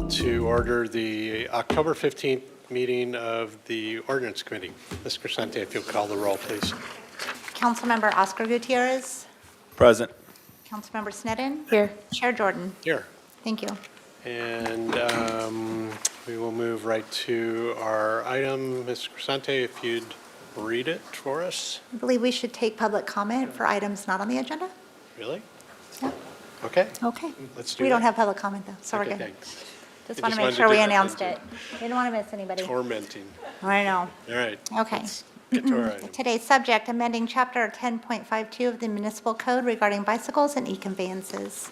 call to order the October 15th meeting of the Ordinance Committee. Ms. Crescente, if you'll call the roll, please. Councilmember Oscar Gutierrez. Present. Councilmember Sneddon. Here. Chair Jordan. Here. Thank you. And we will move right to our item. Ms. Crescente, if you'd read it for us. I believe we should take public comment for items not on the agenda. Really? Yeah. Okay. Okay. Let's do We don't that. have public comment though, so we're Okay, good. thanks. Just I want just to make wanted sure to we do that, announced thank it. Didn't want to miss anybody. Tormenting. I know. All right. Okay. Let's get to our item. Today's subject, amending Chapter 10.52 of the Municipal Code regarding bicycles and e-conveyances.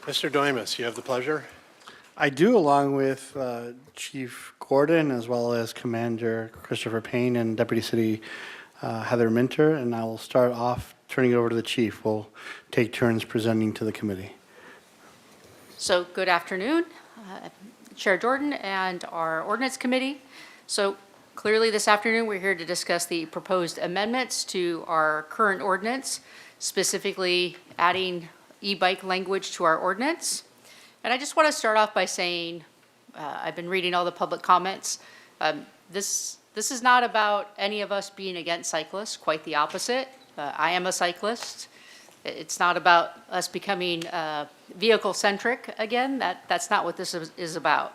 Mr. Doimus, you have the pleasure. I do, along with Chief Gordon, as well as Commander Christopher Payne and Deputy City Heather Minter, and I will start off turning it over to the chief. We'll take turns presenting to the committee. So good afternoon, Chair Jordan and our Ordinance Committee. So clearly this afternoon, we're here to discuss the proposed amendments to our current ordinance, specifically adding e-bike language to our ordinance. And I just want to start off by saying, I've been reading all the public comments. This is not about any of us being against cyclists, quite the opposite. I am a cyclist. It's not about us becoming vehicle-centric again. That's not what this is about.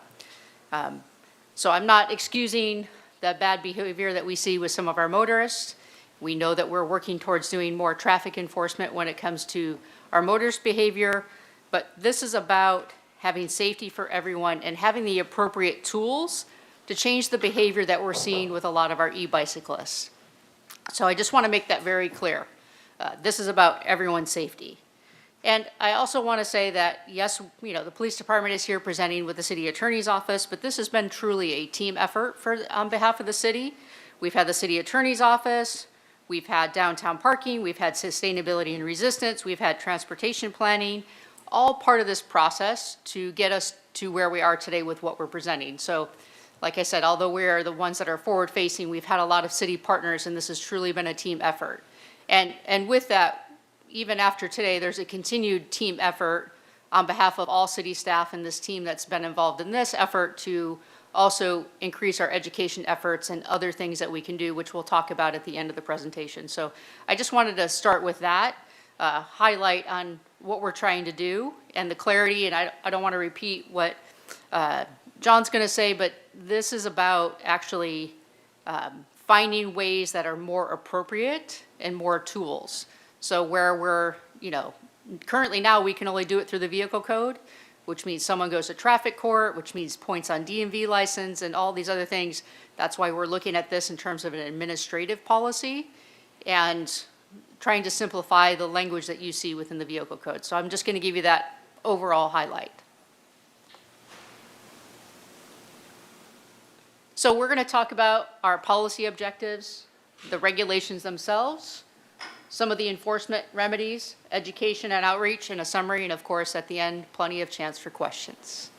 So I'm not excusing the bad behavior that we see with some of our motorists. We know that we're working towards doing more traffic enforcement when it comes to our motorist behavior, but this is about having safety for everyone and having the appropriate tools to change the behavior that we're seeing with a lot of our e-bicyclists. So I just want to make that very clear. This is about everyone's safety. And I also want to say that, yes, the police department is here presenting with the city attorney's office, but this has been truly a team effort on behalf of the city. We've had the city attorney's office, we've had downtown parking, we've had sustainability and resistance, we've had transportation planning, all part of this process to get us to where we are today with what we're presenting. So, like I said, although we are the ones that are forward-facing, we've had a lot of city partners, and this has truly been a team effort. And with that, even after today, there's a continued team effort on behalf of all city staff and this team that's been involved in this effort to also increase our education efforts and other things that we can do, which we'll talk about at the end of the presentation. So I just wanted to start with that, highlight on what we're trying to do and the clarity, and I don't want to repeat what John's going to say, but this is about actually finding ways that are more appropriate and more tools. So where we're, currently now we can only do it through the vehicle code, which means someone goes to traffic court, which means points on DMV license and all these other things. That's why we're looking at this in terms of an administrative policy and trying to simplify the language that you see within the vehicle code. So I'm just going to give you that overall highlight. So we're going to talk about our policy objectives, the regulations themselves, some of the enforcement remedies, education and outreach, and a summary, and of course, at the end, plenty of chance for questions.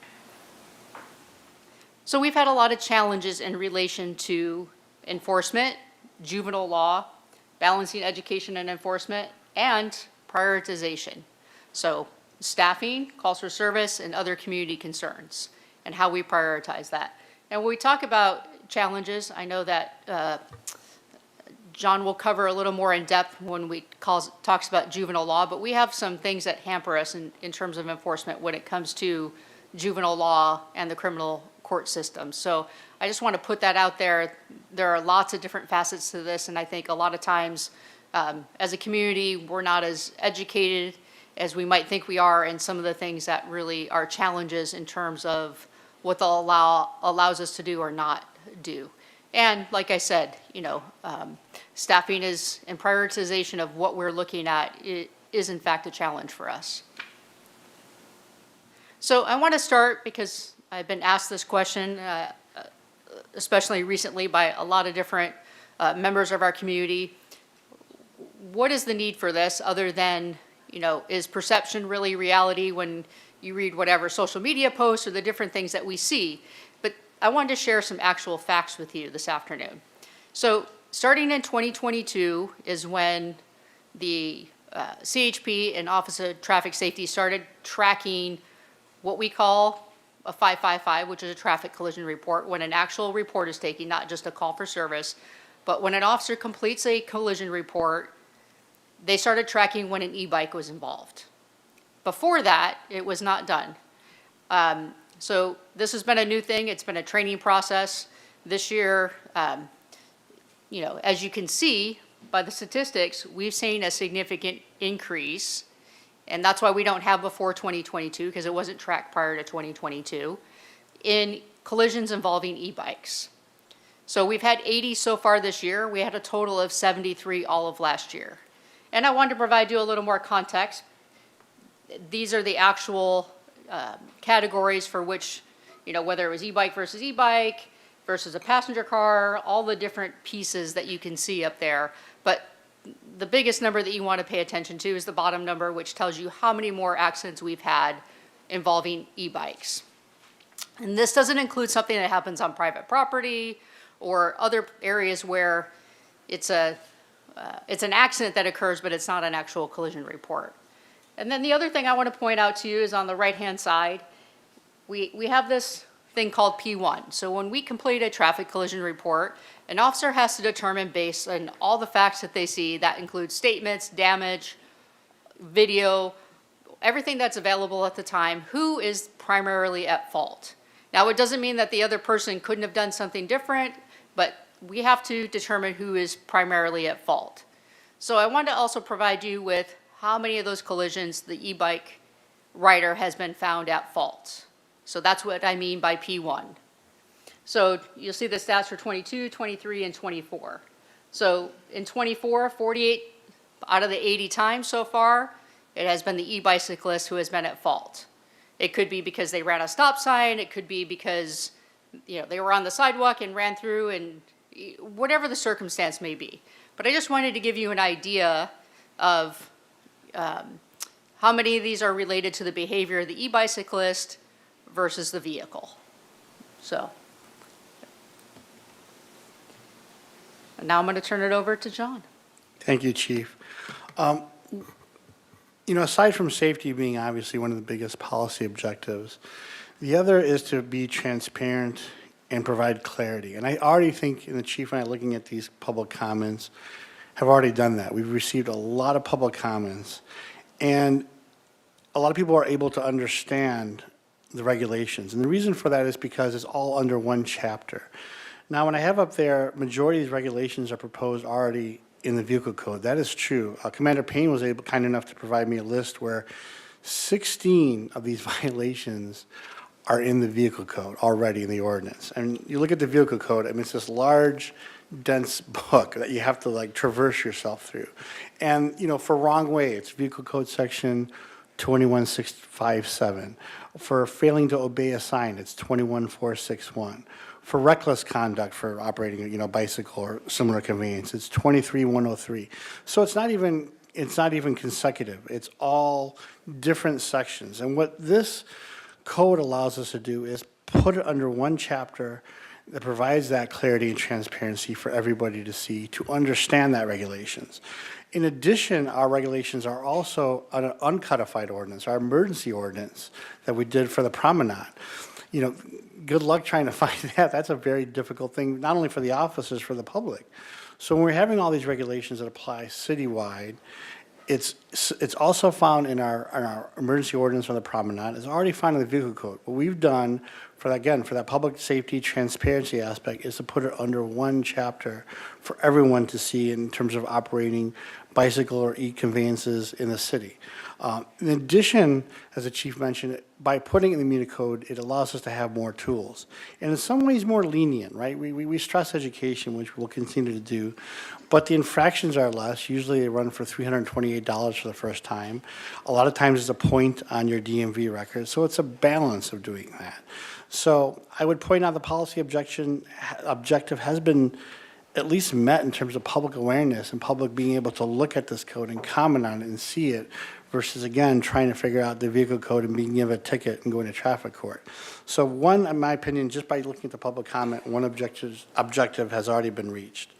So we've had a lot of challenges in relation to enforcement, juvenile law, balancing education and enforcement, and prioritization. So staffing, calls for service, and other community concerns, and how we prioritize that. And when we talk about challenges, I know that John will cover a little more in depth when we talks about juvenile law, but we have some things that hamper us in terms of enforcement when it comes to juvenile law and the criminal court system. So I just want to put that out there. There are lots of different facets to this, and I think a lot of times as a community, we're not as educated as we might think we are in some of the things that really are challenges in terms of what the law allows us to do or not do. And like I said, staffing is and prioritization of what we're looking at is in fact a challenge for us. So I want to start because I've been asked this question, especially recently by a lot of different members of our community. What is the need for this other than, is perception really reality when you read whatever social media posts or the different things that we see? But I wanted to share some actual facts with you this afternoon. So starting in 2022 is when the CHP and Office of Traffic Safety started tracking what we call a 555, which is a traffic collision report, when an actual report is taken, not just a call for service, but when an officer completes a collision report, they started tracking when an e-bike was involved. Before that, it was not done. So this has been a new thing. It's been a training process. This year, as you can see by the statistics, we've seen a significant increase, and that's why we don't have before 2022, because it wasn't tracked prior to 2022, in collisions involving e-bikes. So we've had 80 so far this year. We had a total of 73 all of last year. And I wanted to provide you a little more context. These are the actual categories for which, whether it was e-bike versus a passenger car, all the different pieces that you can see up there. But the biggest number that you want to pay attention to is the bottom number, which tells you how many more accidents we've had involving e-bikes. And this doesn't include something that happens on private property or other areas where it's an accident that occurs, but it's not an actual collision report. And then the other thing I want to point out to you is on the right-hand side, we have this thing called P1. So when we complete a traffic collision report, an officer has to determine, based on all the facts that they see, that includes statements, damage, video, everything that's available at the time, who is primarily at fault. Now, it doesn't mean that the other person couldn't have done something different, but we have to determine who is primarily at fault. So I want to also provide you with how many of those collisions the e-bike rider has been found at fault. So that's what I mean by P1. So you'll see the stats for 22, 23, and 24. So in 24, 48 out of the 80 times so far, it has been the e-bicyclist who has been at fault. It could be because they ran a stop sign. It could be because they were on the sidewalk and ran through, and whatever the circumstance may be. But I just wanted to give you an idea of how many of these are related to the behavior of the e-bicyclist versus the vehicle. So, and now I'm going to turn it over to John. Thank you, Chief. Aside from safety being obviously one of the biggest policy objectives, the other is to be transparent and provide clarity. And I already think, and the Chief and I, looking at these public comments, have already done that. We've received a lot of public comments, and a lot of people are able to understand the regulations. And the reason for that is because it's all under one chapter. Now, when I have up there, majority of these regulations are proposed already in the Vehicle Code. That is true. Commander Payne was kind enough to provide me a list where 16 of these violations are in the Vehicle Code already in the ordinance. And you look at the Vehicle Code, it's this large, dense book that you have to traverse yourself through. And, for wrong way, it's Vehicle Code section 21657. For failing to obey a sign, it's 21461. For reckless conduct for operating, bicycle or similar conveyance, it's 23103. So it's not even consecutive. It's all different sections. And what this code allows us to do is put it under one chapter that provides that clarity and transparency for everybody to see, to understand that regulations. In addition, our regulations are also an uncodified ordinance, our emergency ordinance that we did for the promenade. Good luck trying to find that. That's a very difficult thing, not only for the officers, for the public. So when we're having all these regulations that apply citywide, it's also found in our emergency ordinance for the promenade. It's already found in the Vehicle Code. What we've done for that public safety transparency aspect is to put it under one chapter for everyone to see in terms of operating bicycle or e-conveyances in the city. In addition, as the Chief mentioned, by putting it in the Municipal Code, it allows us to have more tools. And in some ways more lenient, right? We stress education, which we'll continue to do, but the infractions are less. Usually they run for $328 for the first time. A lot of times it's a point on your DMV record, so it's a balance of doing that. So I would point out the policy objective has been at least met in terms of public awareness and public being able to look at this code and comment on it and see it versus, again, trying to figure out the Vehicle Code and being given a ticket and going to traffic court. So one, in my opinion, just by looking at the public comment, one objective has already been reached.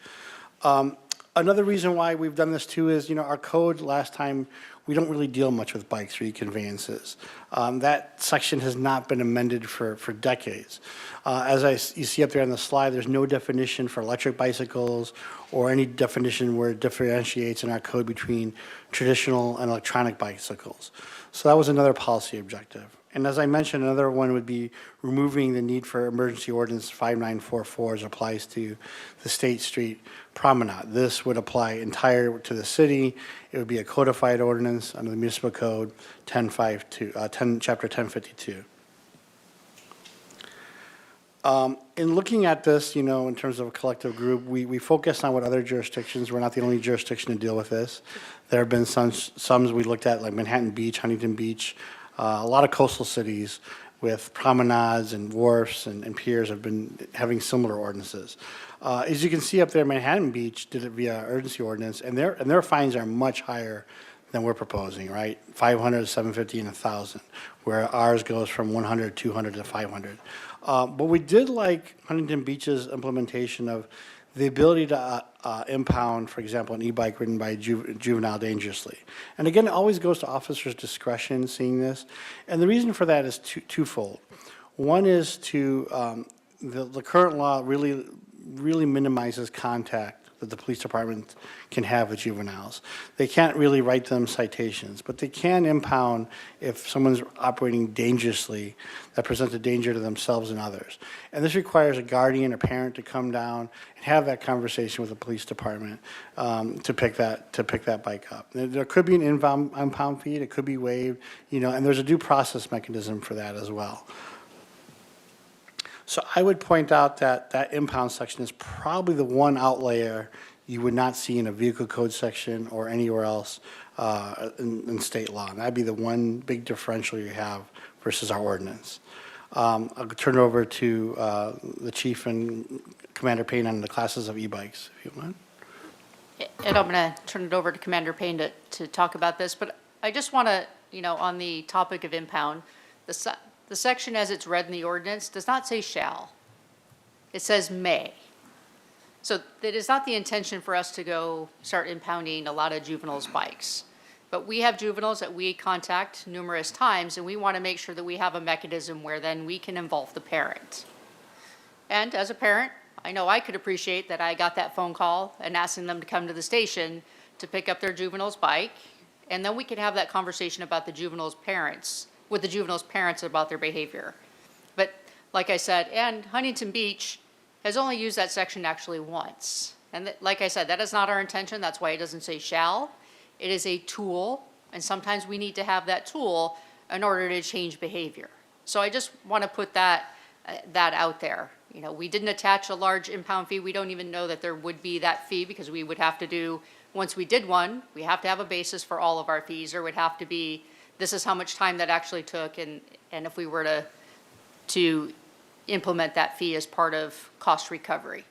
Another reason why we've done this too is, our code last time we don't really deal much with bikes or e-conveyances. That section has not been amended for decades. You see up there on the slide, there's no definition for electric bicycles or any definition where it differentiates in our code between traditional and electronic bicycles. So that was another policy objective. And as I mentioned, another one would be removing the need for emergency ordinance 5944 as applies to the State Street Promenade. This would apply entire to the city. It would be a codified ordinance under the Municipal Code 1052, Chapter 1052. In looking at this, you know, in terms of a collective group, we focus on what other jurisdictions, we're not the only jurisdiction to deal with this. There have been some we looked at, like Manhattan Beach, Huntington Beach, a lot of coastal cities with promenades and wharfs and piers have been having similar ordinances. As you can see up there, Manhattan Beach did it via urgency ordinance, and their fines are much higher than we're proposing, right? 500, 750, and 1,000, where ours goes from 100, 200 to 500. But we did like Huntington Beach's implementation of the ability to impound, for example, an e-bike ridden by a juvenile dangerously. And again, it always goes to officers' discretion seeing this. And the reason for that is twofold. One is to, the current law really minimizes contact that the police department can have with juveniles. They can't really write them citations, but they can impound if someone's operating dangerously that presents a danger to themselves and others. And this requires a guardian or parent to come down and have that conversation with the police department to pick that bike up. There could be an impound fee, it could be waived, you know, and there's a due process mechanism for that as well. So I would point out that that impound section is probably the one outlier you would not see in a vehicle code section or anywhere else in state law. And that'd be the one big differential you have versus our ordinance. I'll turn it over to the chief and Commander Payne on the classes of e-bikes, if you want. And I'm going to turn it over to Commander Payne to talk about this, but I just want to, you know, on the topic of impound, the section as it's read in the ordinance does not say shall. It says may. So it is not the intention for us to go start impounding a lot of juveniles' bikes. But we have juveniles that we contact numerous times, and we want to make sure that we have a mechanism where then we can involve the parent. And as a parent, I know I could appreciate that I got that phone call and asking them to come to the station to pick up their juvenile's bike, and then we can have that conversation about the juvenile's parents, with the juvenile's parents about their behavior. But like I said, and Huntington Beach has only used that section actually once. And like I said, that is not our intention. That's why it doesn't say shall. It is a tool, and sometimes we need to have that tool in order to change behavior. So I just want to put that out there. You know, we didn't attach a large impound fee. We don't even know that there would be that fee because we would have to do, once we did one, we have to have a basis for all of our fees, or would have to be, this is how much time that actually took, and if we were to implement that fee as part of cost recovery.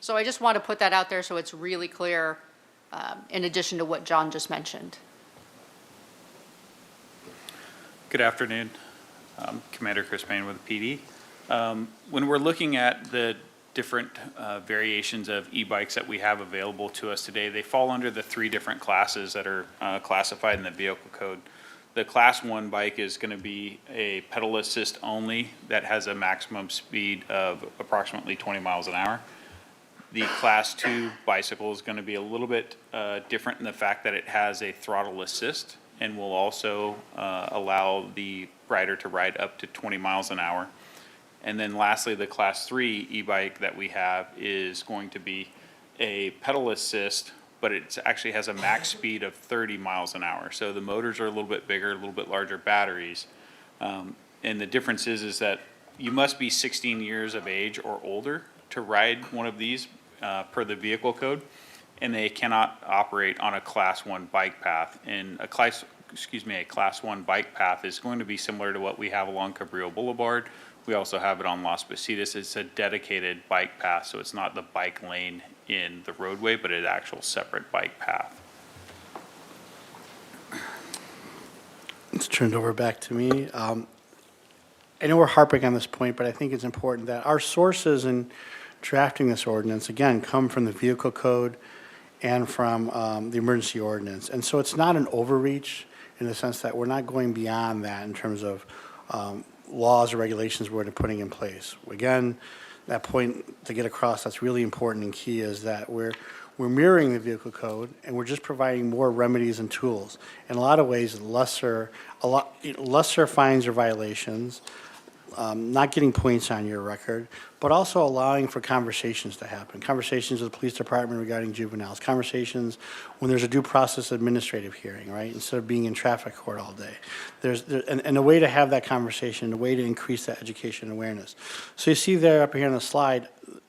So I just want to put that out there so it's really clear, in addition to what John just mentioned. Good afternoon. Commander Chris Payne with the PD. When we're looking at the different variations of e-bikes that we have available to us today, they fall under the three different classes that are classified in the vehicle code. The class 1 bike is going to be a pedal assist only that has a maximum speed of approximately 20 miles an hour. The class 2 bicycle is going to be a little bit different in the fact that it has a throttle assist and will also allow the rider to ride up to 20 miles an hour. And then lastly, the class 3 e-bike that we have is going to be a pedal assist, but it actually has a max speed of 30 miles an hour. So the motors are a little bit bigger, a little bit larger batteries. And the difference is that you must be 16 years of age or older to ride one of these per the vehicle code, and they cannot operate on a class 1 bike path. And a class 1 bike path is going to be similar to what we have along Cabrillo Boulevard. We also have it on Las Positas. It's a dedicated bike path, so it's not the bike lane in the roadway, but an actual separate bike path. It's turned over back to me. I know we're harping on this point, but I think it's important that our sources in drafting this ordinance, again, come from the vehicle code and from the emergency ordinance. And so it's not an overreach. in the sense that we're not going beyond that in terms of laws or regulations we're putting in place. Again, that point to get across that's really important and key is that we're mirroring the vehicle code and we're just providing more remedies and tools. In a lot of ways, lesser fines or violations, not getting points on your record, but also allowing for conversations to happen. Conversations with the police department regarding juveniles, conversations when there's a due process administrative hearing, right? Instead of being in traffic court all day. And a way to have that conversation, a way to increase that education and awareness. So you see there up here on the slide,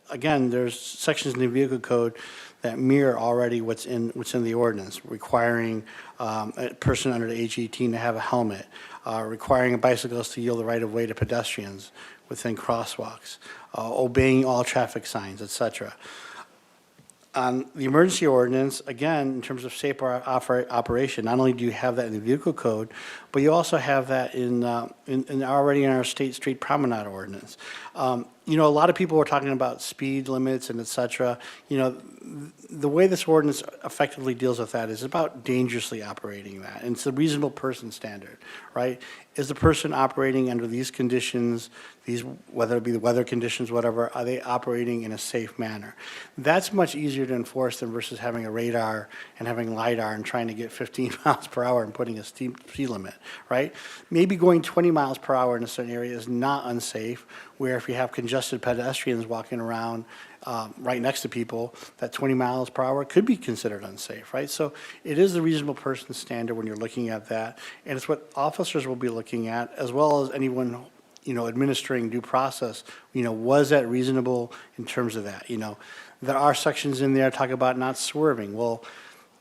again, there's sections in the vehicle code that mirror already what's in the ordinance, requiring a person under the age of 18 to have a helmet, requiring a bicyclist to yield the right of way to pedestrians within crosswalks, obeying all traffic signs, et cetera. On the emergency ordinance, again, in terms of safe operation, not only do you have that in the vehicle code, but you also have that already in our state street promenade ordinance. A lot of people were talking about speed limits and et cetera. The way this ordinance effectively deals with that is about dangerously operating that. And it's a reasonable person standard, right? Is the person operating under these conditions, whether it be the weather conditions, whatever, are they operating in a safe manner? That's much easier to enforce than versus having a radar and having LiDAR and trying to get 15 miles per hour and putting a speed limit, right? Maybe going 20 miles per hour in a certain area is not unsafe, where if you have congested pedestrians walking around right next to people, that 20 miles per hour could be considered unsafe, right? So it is the reasonable person standard when you're looking at that, and it's what officers will be looking at, as well as anyone administering due process. Was that reasonable in terms of that? There are sections in there talk about not swerving. Well,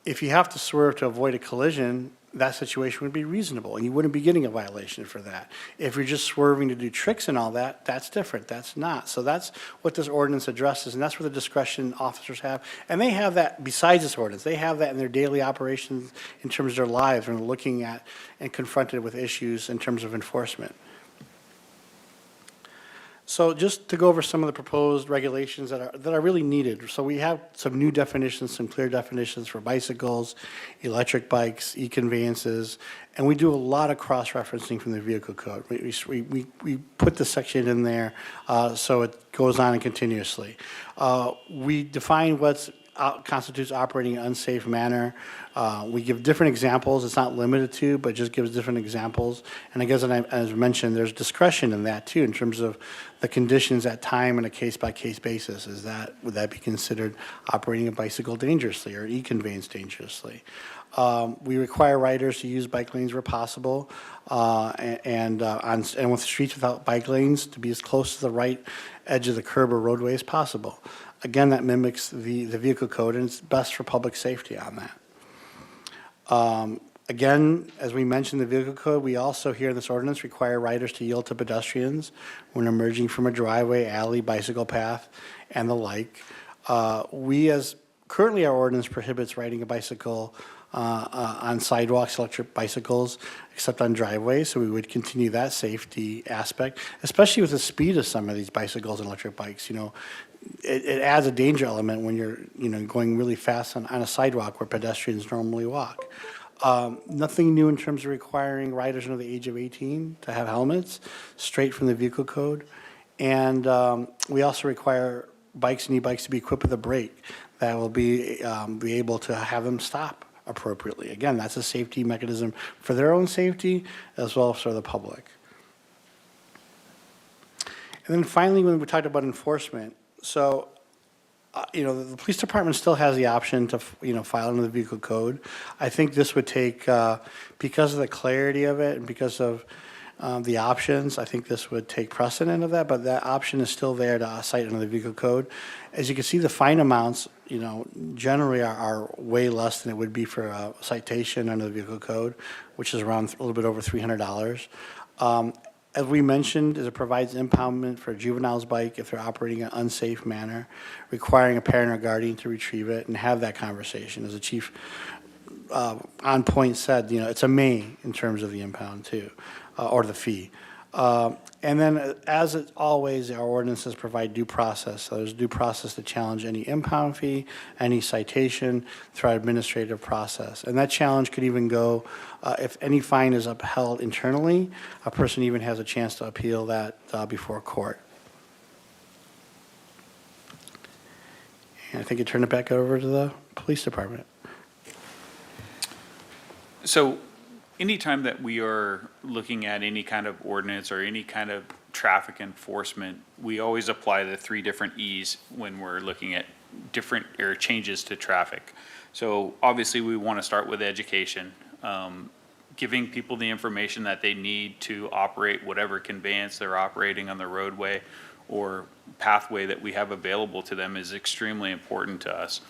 if you have to swerve to avoid a collision, that situation would be reasonable, and you wouldn't be getting a violation for that. If you're just swerving to do tricks and all that, that's different. That's not. So that's what this ordinance addresses, and that's where the discretion officers have. And they have that besides this ordinance. They have that in their daily operations in terms of their lives when they're looking at and confronted with issues in terms of enforcement. So just to go over some of the proposed regulations that are really needed. So we have some new definitions, some clear definitions for bicycles, electric bikes, e-conveyances, and we do a lot of cross-referencing from the vehicle code. We put the section in there so it goes on and continuously. We define what's constitutes operating in an unsafe manner. We give different examples. It's not limited to, but just gives different examples. And I guess, as mentioned, there's discretion in that too, in terms of the conditions at time and a case-by-case basis. Would that be considered operating a bicycle dangerously or e-conveyance dangerously? We require riders to use bike lanes where possible, and with streets without bike lanes to be as close to the right edge of the curb or roadway as possible. Again, that mimics the vehicle code, and it's best for public safety on that. Again, as we mentioned, the vehicle code, we also here in this ordinance require riders to yield to pedestrians when emerging from a driveway, alley, bicycle path, and the like. Currently our ordinance prohibits riding a bicycle on sidewalks, electric bicycles, except on driveways, so we would continue that safety aspect, especially with the speed of some of these bicycles and electric bikes. It adds a danger element when you're going really fast on a sidewalk where pedestrians normally walk. Nothing new in terms of requiring riders under the age of 18 to have helmets, straight from the vehicle code. And we also require bikes and e-bikes to be equipped with a brake that will be able to have them stop appropriately. Again, that's a safety mechanism for their own safety as well as for the public. And then finally, when we talked about enforcement, so the police department still has the option to file under the vehicle code. I think this would take, because of the clarity of it and because of the options, I think this would take precedent of that, but that option is still there to cite under the vehicle code. As you can see, the fine amounts, generally are way less than it would be for a citation under the vehicle code, which is around a little bit over $300. As we mentioned, it provides impoundment for a juvenile's bike if they're operating in an unsafe manner, requiring a parent or guardian to retrieve it and have that conversation. As the chief on point said, it's a may in terms of the impound too, or the fee. And then, as always, our ordinances provide due process. So there's due process to challenge any impound fee, any citation through our administrative process. And that challenge could even go, if any fine is upheld internally, a person even has a chance to appeal that before court. And I think you turn it back over to the police department. So anytime that we are looking at any kind of ordinance or any kind of traffic enforcement, we always apply the 3 different E's when we're looking at different or changes to traffic. So obviously, we want to start with education, giving people the information that they need to operate whatever conveyance they're operating on the roadway or pathway that we have available to them is extremely important to us.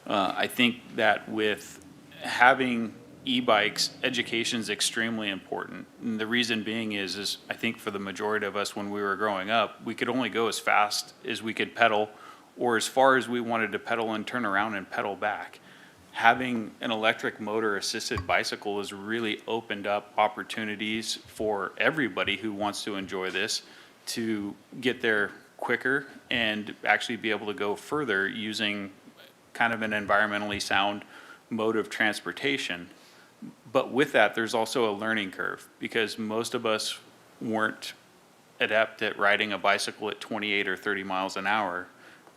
I think that with having e-bikes, education is extremely important. And the reason being is I think for the majority of us when we were growing up, we could only go as fast as we could pedal or as far as we wanted to pedal and turn around and pedal back. Having an electric motor assisted bicycle has really opened up opportunities for everybody who wants to enjoy this to get there quicker and actually be able to go further using kind of an environmentally sound mode of transportation. But with that, there's also a learning curve because most of us weren't adept at riding a bicycle at 28 or 30 miles an hour.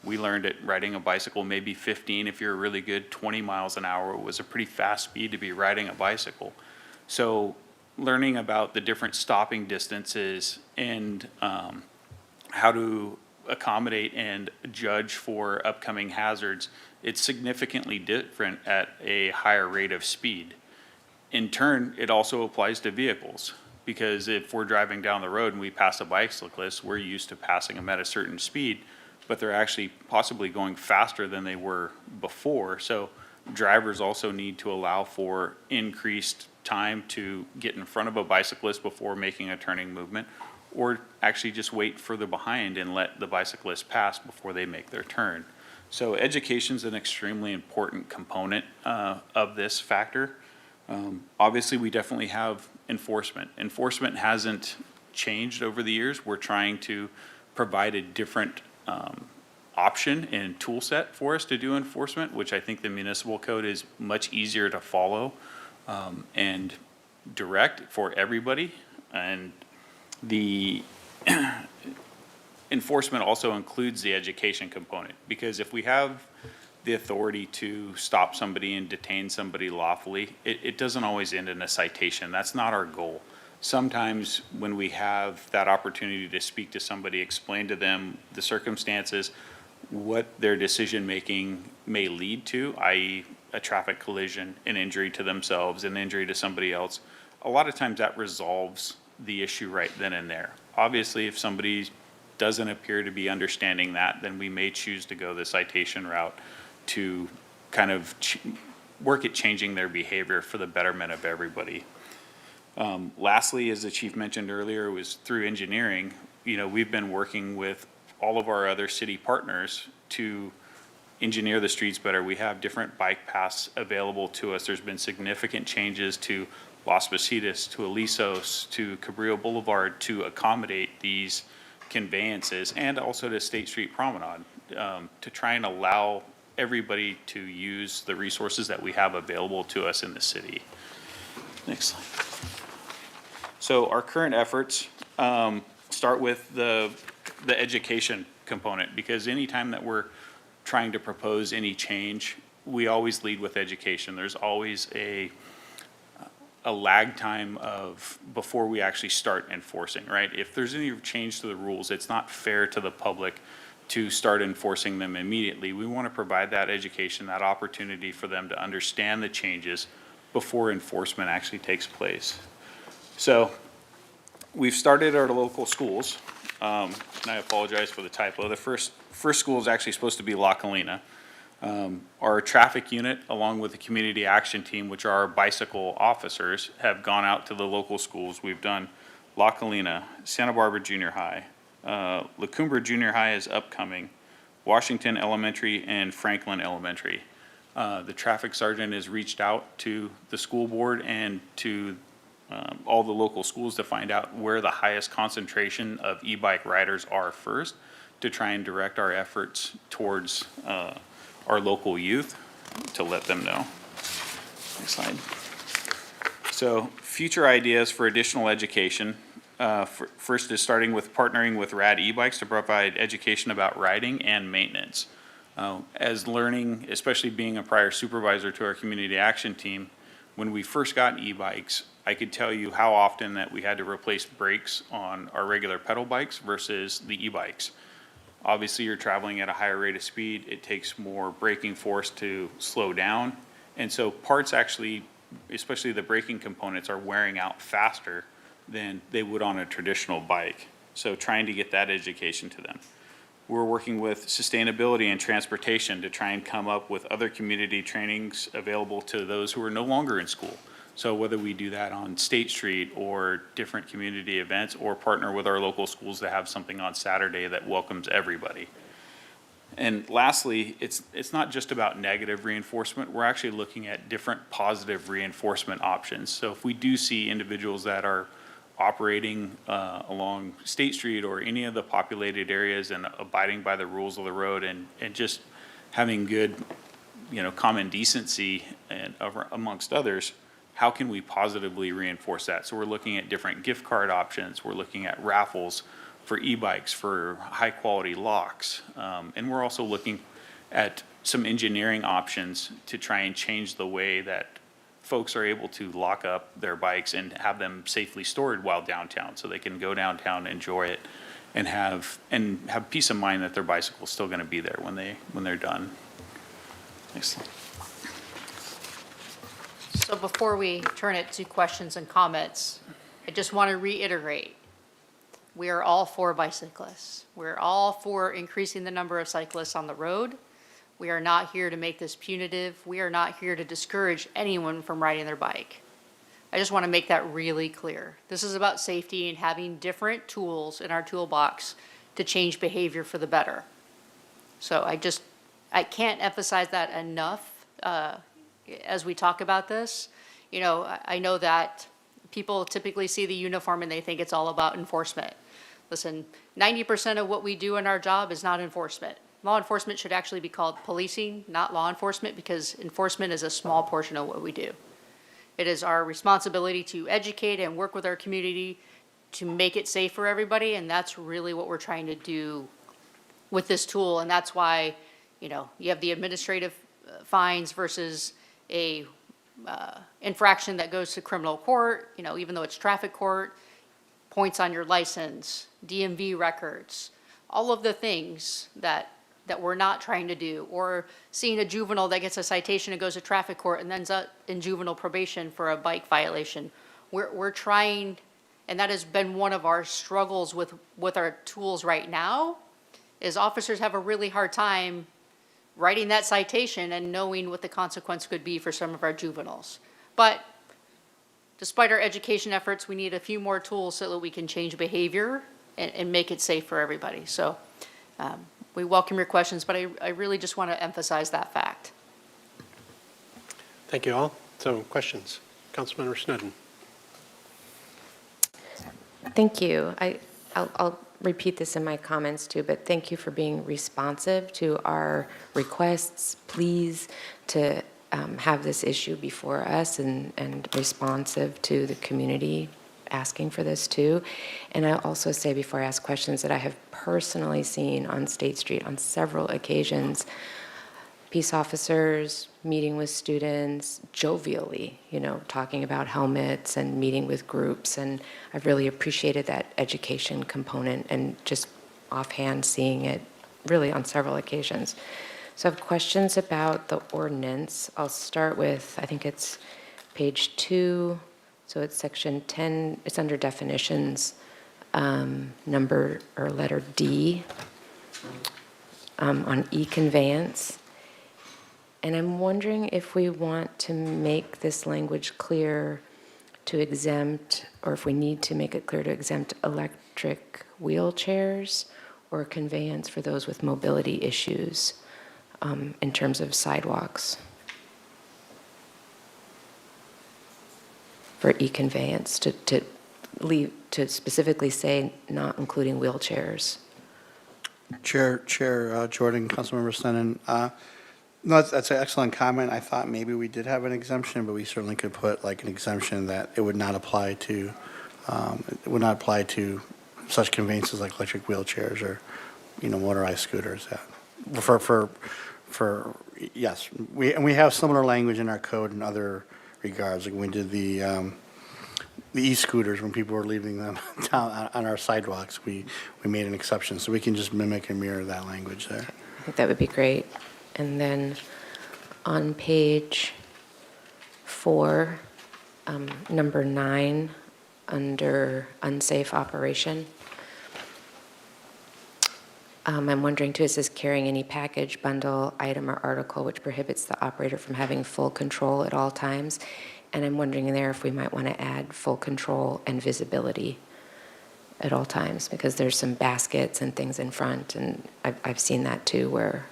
We learned at riding a bicycle maybe 15 if you're really good, 20 miles an hour was a pretty fast speed to be riding a bicycle. So learning about the different stopping distances and how to accommodate and judge for upcoming hazards, it's significantly different at a higher rate of speed. In turn, it also applies to vehicles because if we're driving down the road and we pass a bicyclist, we're used to passing them at a certain speed, but they're actually possibly going faster than they were before. So drivers also need to allow for increased time to get in front of a bicyclist before making a turning movement, or actually just wait further behind and let the bicyclist pass before they make their turn. So education is an extremely important component of this factor. Obviously, we definitely have enforcement. Enforcement hasn't changed over the years. We're trying to provide a different option and tool set for us to do enforcement, which I think the municipal code is much easier to follow and direct for everybody. And the enforcement also includes the education component, because if we have the authority to stop somebody and detain somebody lawfully, it doesn't always end in a citation. That's not our goal. Sometimes when we have that opportunity to speak to somebody, explain to them the circumstances, what their decision-making may lead to, i.e. a traffic collision, an injury to themselves, an injury to somebody else, a lot of times that resolves the issue right then and there. Obviously, if somebody doesn't appear to be understanding that, then we may choose to go the citation route to kind of work at changing their behavior for the betterment of everybody. Lastly, as the chief mentioned earlier, was through engineering. We've been working with all of our other city partners to engineer the streets better. We have different bike paths available to us. There's been significant changes to Las Positas, to Alisos, to Cabrillo Boulevard to accommodate these conveyances, and also to State Street Promenade to try and allow everybody to use the resources that we have available to us in the city. Next slide. So our current efforts start with the education component, because anytime that we're trying to propose any change, we always lead with education. There's always a lag time of before we actually start enforcing, right? If there's any change to the rules, it's not fair to the public to start enforcing them immediately. We want to provide that education, that opportunity for them to understand the changes before enforcement actually takes place. So we've started our local schools, and I apologize for the typo. The first school is actually supposed to be La Colina. Our traffic unit, along with the community action team, which are our bicycle officers, have gone out to the local schools. We've done La Colina, Santa Barbara Junior High, La Cumbre Junior High is upcoming, Washington Elementary, and Franklin Elementary. The traffic sergeant has reached out to the school board and to all the local schools to find out where the highest concentration of e-bike riders are first, to try and direct our efforts towards our local youth to let them know. Next slide. So future ideas for additional education. First is starting with partnering with Rad e-bikes to provide education about riding and maintenance. As learning, especially being a prior supervisor to our community action team, when we first got e-bikes, I could tell you how often that we had to replace brakes on our regular pedal bikes versus the e-bikes. Obviously, you're traveling at a higher rate of speed. It takes more braking force to slow down. And so parts actually, especially the braking components, are wearing out faster than they would on a traditional bike. So trying to get that education to them. We're working with sustainability and transportation to try and come up with other community trainings available to those who are no longer in school. So whether we do that on State Street or different community events, or partner with our local schools to have something on Saturday that welcomes everybody. And lastly, it's not just about negative reinforcement. We're actually looking at different positive reinforcement options. So if we do see individuals that are operating along State Street or any of the populated areas and abiding by the rules of the road and just having good, common decency and amongst others, how can we positively reinforce that? So we're looking at different gift card options. We're looking at raffles for e-bikes, for high quality locks. And we're also looking at some engineering options to try and change the way that folks are able to lock up their bikes and have them safely stored while downtown, so they can go downtown, enjoy it, and have peace of mind that their bicycle is still going to be there when they're done. Next slide. So before we turn it to questions and comments, I just want to reiterate, we are all for bicyclists. We're all for increasing the number of cyclists on the road. We are not here to make this punitive. We are not here to discourage anyone from riding their bike. I just want to make that really clear. This is about safety and having different tools in our toolbox to change behavior for the better. So I can't emphasize that enough as we talk about this. I know that people typically see the uniform and they think it's all about enforcement. Listen, 90% of what we do in our job is not enforcement. Law enforcement should actually be called policing, not law enforcement, because enforcement is a small portion of what we do. It is our responsibility to educate and work with our community to make it safe for everybody, and that's really what we're trying to do with this tool. And that's why, you have the administrative fines versus a infraction that goes to criminal court, even though it's traffic court, points on your license, DMV records, all of the things that we're not trying to do, or seeing a juvenile that gets a citation and goes to traffic court and ends up in juvenile probation for a bike violation. We're trying, and that has been one of our struggles with our tools right now, is officers have a really hard time writing that citation and knowing what the consequence could be for some of our juveniles. But despite our education efforts, we need a few more tools so that we can change behavior and make it safe for everybody. So we welcome your questions, but I really just want to emphasize that fact. Thank you all. So questions? Councilmember Snowden. Thank you. I'll repeat this in my comments too, but thank you for being responsive to our requests, pleas to have this issue before us and responsive to the community asking for this too. And I'll also say before I ask questions that I have personally seen on State Street on several occasions, peace officers meeting with students jovially, talking about helmets and meeting with groups. And I've really appreciated that education component and just offhand seeing it really on several occasions. So I have questions about the ordinance. I'll start with, I think it's page 2. So it's section 10, it's under definitions, number or letter D on e-conveyance. And I'm wondering if we want to make this language clear to exempt, or if we need to make it clear to exempt electric wheelchairs or conveyance for those with mobility issues in terms of sidewalks. for e-conveyance to leave, to specifically say not including wheelchairs. Chair Jordan, Councilmember Sennin, no, that's an excellent comment. I thought maybe we did have an exemption, but we certainly could put like an exemption that it would not apply to, such conveyances like electric wheelchairs or, motorized scooters. Yes, we have similar language in our code in other regards. Like when we did the e-scooters, when people were leaving them down on our sidewalks, we made an exception. So we can just mimic and mirror that language there. I think that would be great. And then on page 4, number 9, under unsafe operation, I'm wondering too, it says carrying any package, bundle, item, or article which prohibits the operator from having full control at all times. And I'm wondering in there if we might want to add full control and visibility at all times, because there's some baskets and things in front, and I've seen that too, where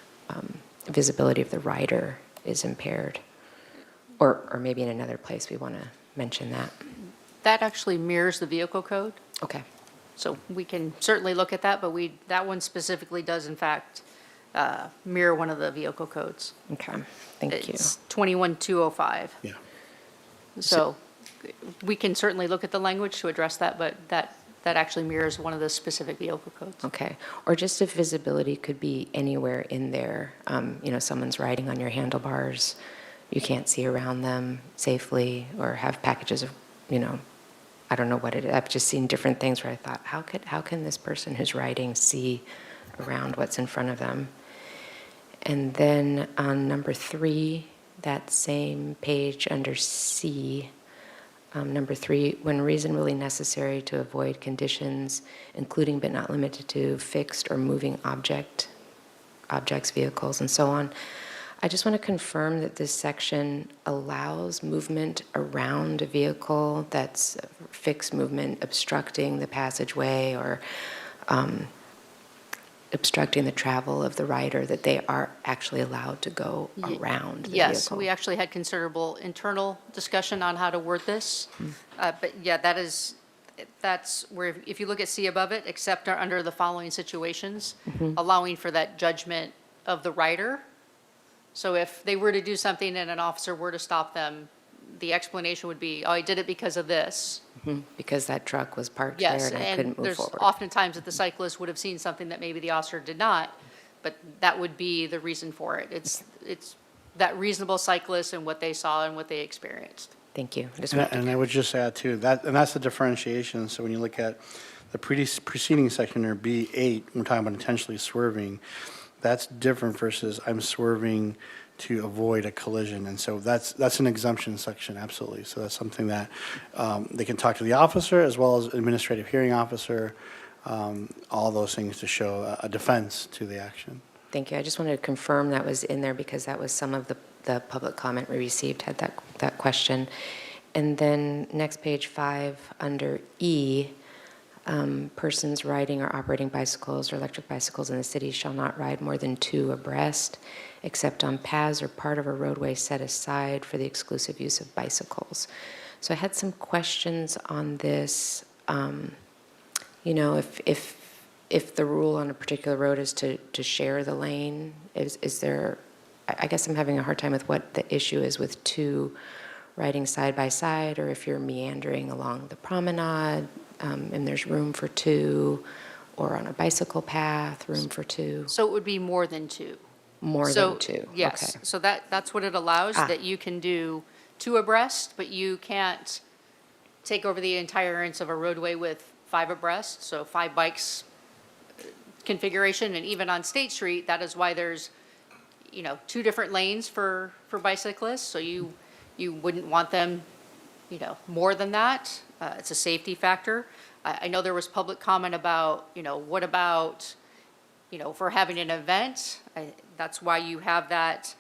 visibility of the rider is impaired. Or maybe in another place we want to mention that. That actually mirrors the vehicle code, Okay. so we can certainly look at that, but that one specifically does in fact mirror one of the vehicle codes. Okay, thank you. It's 21205. Yeah. So we can certainly look at the language to address that, but that actually mirrors one of the specific vehicle codes. Okay, or just if visibility could be anywhere in there, someone's riding on your handlebars, you can't see around them safely, or have packages of, I don't know what it is. I've just seen different things where I thought, how can this person who's riding see around what's in front of them? And then on number 3, that same page under C, number 3, when reasonably necessary to avoid conditions, including but not limited to fixed or moving objects, vehicles, and so on. I just want to confirm that this section allows movement around a vehicle that's fixed movement, obstructing the passageway or obstructing the travel of the rider, that they are actually allowed to go around the Yes, vehicle. we actually had considerable internal discussion on how to word this. But yeah, that's where, if you look at C above it, except under the following situations, allowing for that judgment of the rider. So if they were to do something and an officer were to stop them, the explanation would be, oh, I did it because of this. Because that truck was parked there Yes, and I and couldn't move there's forward. oftentimes that the cyclist would have seen something that maybe the officer did not, but that would be the reason for it. It's that reasonable cyclist and what they saw and what they experienced. Thank you. I just And wanted to- and I would just add too, that's the differentiation. So when you look at the preceding section or B8, we're talking about intentionally swerving, that's different versus I'm swerving to avoid a collision. And so that's an exemption section, absolutely. So that's something that they can talk to the officer as well as administrative hearing officer, all those things to show a defense to the action. Thank you. I just wanted to confirm that was in there because that was some of the public comment we received had that question. And then next page 5, under E, persons riding or operating bicycles or electric bicycles in the city shall not ride more than 2 abreast, except on paths or part of a roadway set aside for the exclusive use of bicycles. So I had some questions on this. If the rule on a particular road is to share the lane, is there, I guess I'm having a hard time with what the issue is with 2 riding side by side, or if you're meandering along the promenade, and there's room for 2, or on a bicycle path, room for 2, So it would be more than 2. more So, than 2. Yes, Okay. so that's what it allows, that you can do 2 abreast, but you can't take over the entire inch of a roadway with 5 abreast, so 5 bikes configuration. And even on State Street, that is why there's, 2 different lanes for bicyclists, so you wouldn't want them, more than that. It's a safety factor. I know there was public comment about, what about, for having an event? That's why you have that,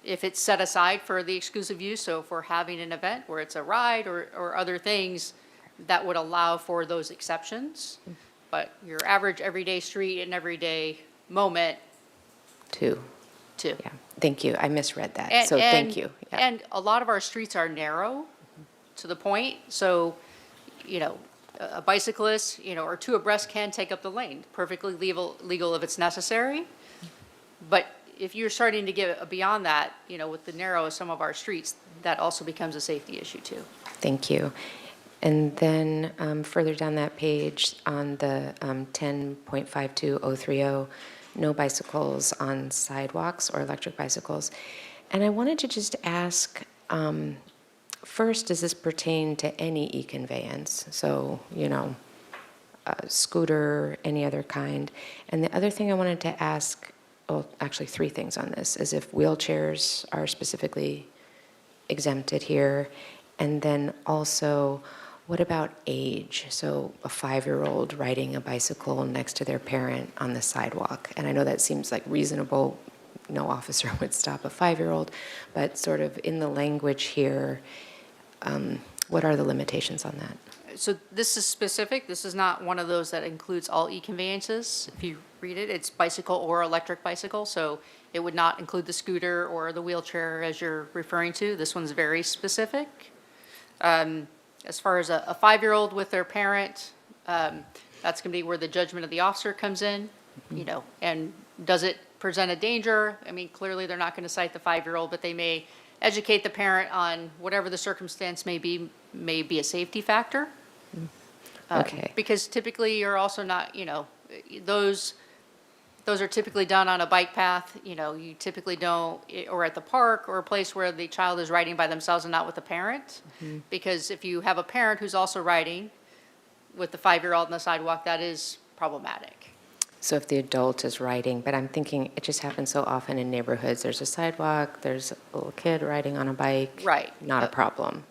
if it's set aside for the exclusive use. So if we're having an event where it's a ride or other things, that would allow for those exceptions. But your average everyday street and everyday moment, 2. 2. Yeah. Thank you. I misread that. And- So thank and- you. Yeah. And a lot of our streets are narrow, to the point. So, a bicyclist, or two abreast can take up the lane, perfectly legal if it's necessary. But if you're starting to get beyond that, with the narrow of some of our streets, that also becomes a safety issue too. Thank you. And then further down that page on the 10.52030, no bicycles on sidewalks or electric bicycles. And I wanted to just ask, first, does this pertain to any e-conveyance? So, a scooter, any other kind? And the other thing I wanted to ask, well, actually three things on this, is if wheelchairs are specifically exempted here. And then also, what about age? So a 5-year-old riding a bicycle next to their parent on the sidewalk. And I know that seems like reasonable. No officer would stop a 5-year-old, but sort of in the language here, what are the limitations on that? So this is specific. This is not one of those that includes all e-conveyances. If you read it, it's bicycle or electric bicycle. So it would not include the scooter or the wheelchair as you're referring to. This one's very specific. As far as a 5-year-old with their parent, that's going to be where the judgment of the officer comes in, and does it present a danger? I mean, clearly they're not going to cite the 5-year-old, but they may educate the parent on whatever the circumstance may be a safety factor. Okay. Because typically you're also not, those are typically done on a bike path. You typically don't, or at the park or a place where the child is riding by themselves and not with a parent. Because if you have a parent who's also riding with the 5-year-old on the sidewalk, that is problematic. So if the adult is riding, but I'm thinking it just happens so often in neighborhoods. There's a sidewalk, there's a little kid riding on a bike. Right. Not a problem.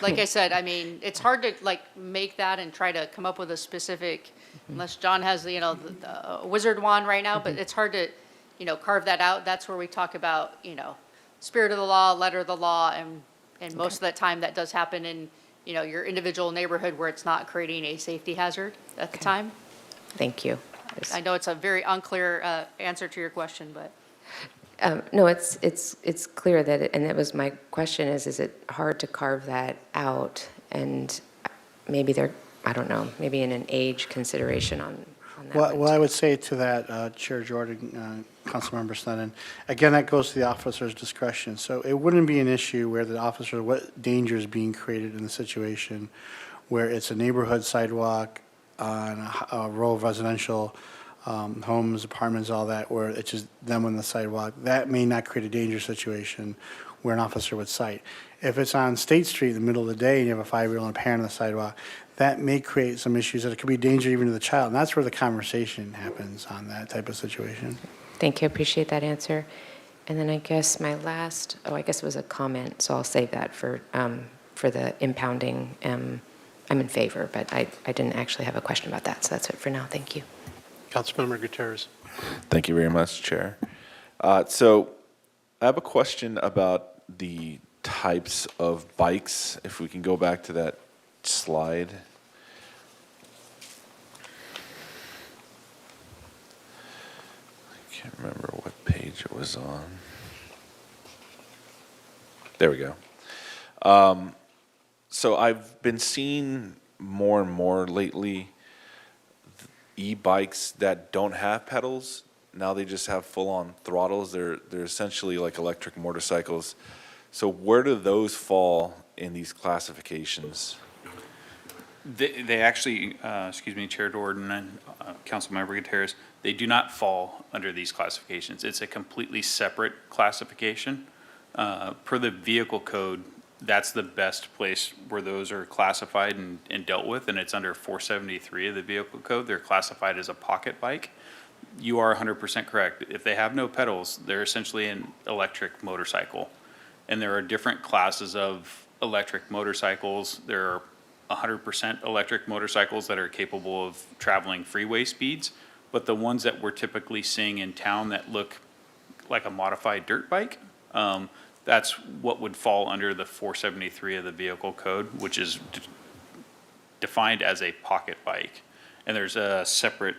Like I said, I mean, it's hard to make that and try to come up with a specific, unless John has the wizard wand right now, but it's hard to, carve that out. That's where we talk about, spirit of the law, letter of the law, and most of the time that does happen in, your individual neighborhood where it's not creating a safety hazard at the time. Thank you. I know it's a very unclear answer to your question, but. No, it's clear that, and that was my question is it hard to carve that out? And maybe I don't know, maybe in an age consideration on that one. Well, I would say to that, Chair Jordan, Councilmember Sneddon, again, that goes to the officer's discretion. So it wouldn't be an issue where the officer, what danger is being created in the situation where it's a neighborhood sidewalk on a row of residential homes, apartments, all that, where it's just them on the sidewalk. That may not create a dangerous situation where an officer would cite. If it's on State Street in the middle of the day and you have a 5-year-old and a parent on the sidewalk, that may create some issues that it could be a danger even to the child. And that's where the conversation happens on that type of situation. Thank you, appreciate that answer. And then I guess my last, I guess it was a comment, so I'll save that for the impounding. I'm in favor, but I didn't actually have a question about that, so that's it for now. Thank you. Councilmember Gutierrez. Thank you very much, Chair. So I have a question about the types of bikes. If we can go back to that slide. I can't remember what page it was on. There we go. So I've been seeing more and more lately e-bikes that don't have pedals. Now they just have full-on throttles. They're essentially like electric motorcycles. So where do those fall in these classifications? They actually, excuse me, Chair Jordan and Councilmember Gutierrez, they do not fall under these classifications. It's a completely separate classification. Per the vehicle code, that's the best place where those are classified and dealt with, and it's under 473 of the vehicle code. They're classified as a pocket bike. You are 100% correct. If they have no pedals, they're essentially an electric motorcycle. And there are different classes of electric motorcycles. There are 100% electric motorcycles that are capable of traveling freeway speeds, but the ones that we're typically seeing in town that look like a modified dirt bike, that's what would fall under the 473 of the vehicle code, which is defined as a pocket bike. And there's a separate,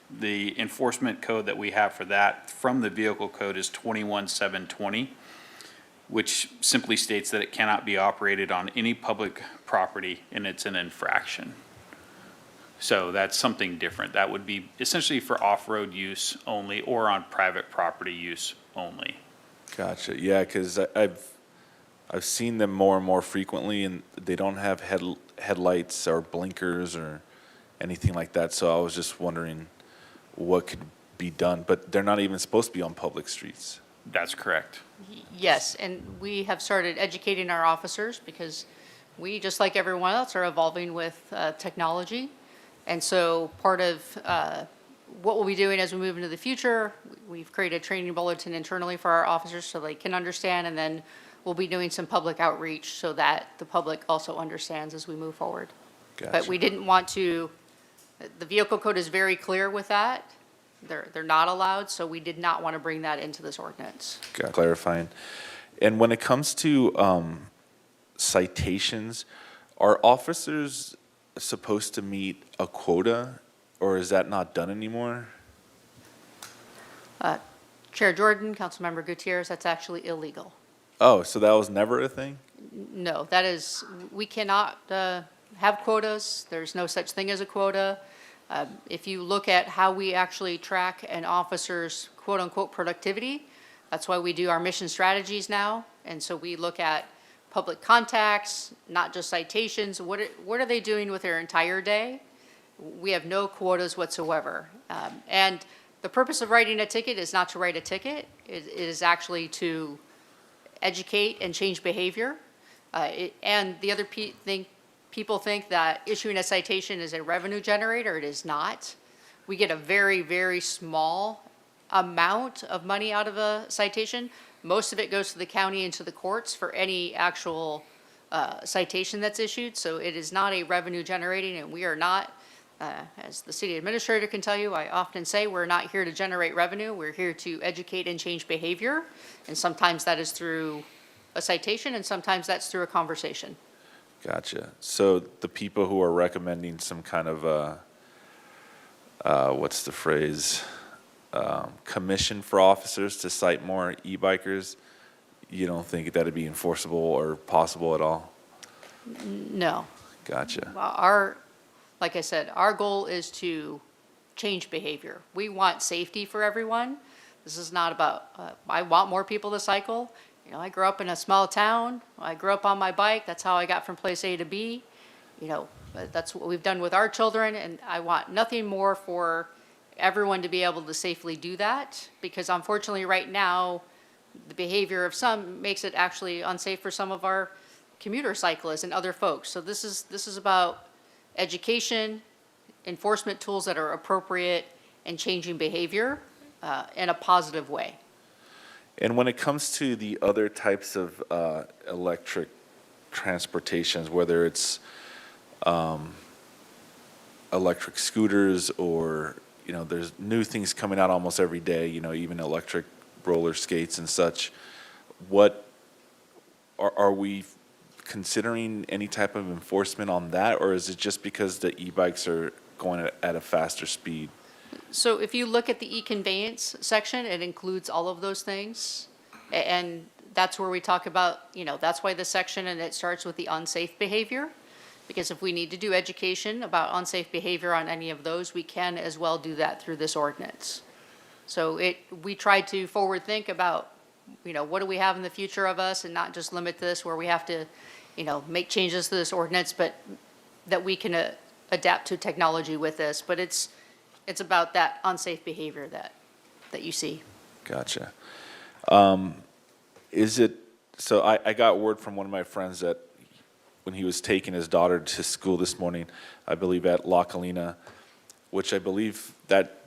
the enforcement code that we have for that from the vehicle code is 21720. which simply states that it cannot be operated on any public property and it's an infraction. So that's something different. That would be essentially for off-road use only or on private property use only. Gotcha. Yeah, because I've seen them more and more frequently, and they don't have headlights or blinkers or anything like that. So I was just wondering what could be done, but they're not even supposed to be on public streets. That's correct. Yes, and we have started educating our officers because we, just like everyone else, are evolving with technology. And so part of what we'll be doing as we move into the future, we've created a training bulletin internally for our officers so they can understand, and then we'll be doing some public outreach so that the public also understands as we move forward. But Gotcha. we didn't want to, the vehicle code is very clear with that. They're not allowed, so we did not want to bring that into this ordinance. Got clarifying. And when it comes to citations, are officers supposed to meet a quota, or is that not done anymore? Chair Jordan, Councilmember Gutierrez, that's actually illegal. Oh, so that was never a thing? No, that is, we cannot have quotas. There's no such thing as a quota. If you look at how we actually track an officer's quote-unquote productivity, that's why we do our mission strategies now. And so we look at public contacts, not just citations. What are they doing with their entire day? We have no quotas whatsoever. And the purpose of writing a ticket is not to write a ticket. It is actually to educate and change behavior. And the other thing, people think that issuing a citation is a revenue generator. It is not. We get a very, very small amount of money out of a citation. Most of it goes to the county and to the courts for any actual citation that's issued. So it is not a revenue generating, and we are not, as the city administrator can tell you, I often say we're not here to generate revenue. We're here to educate and change behavior. And sometimes that is through a citation, and sometimes that's through a conversation. Gotcha. So the people who are recommending some kind of, what's the phrase, commission for officers to cite more e-bikers, you don't think that'd be enforceable or possible at all? No. Gotcha. Like I said, our goal is to change behavior. We want safety for everyone. This is not about, I want more people to cycle. You know, I grew up in a small town. I grew up on my bike. That's how I got from place A to B. You know, that's what we've done with our children, and I want nothing more for everyone to be able to safely do that, because unfortunately right now, the behavior of some makes it actually unsafe for some of our commuter cyclists and other folks. So this is about education, enforcement tools that are appropriate, and changing behavior in a positive way. And when it comes to the other types of electric transportations, whether it's electric scooters or, you know, there's new things coming out almost every day, you know, even electric roller skates and such, what are we considering any type of enforcement on that, or is it just because the e-bikes are going at a faster speed? So if you look at the e-conveyance section, it includes all of those things. And that's where we talk about, you know, that's why the section, and it starts with the unsafe behavior. Because if we need to do education about unsafe behavior on any of those, we can as well do that through this ordinance. So we try to forward think about, you know, what do we have in the future of us, and not just limit this where we have to, you know, make changes to this ordinance, but that we can adapt to technology with this. But it's about that unsafe behavior that you see. Gotcha. So I got word from one of my friends that when he was taking his daughter to school this morning, I believe at La Colina, which I believe that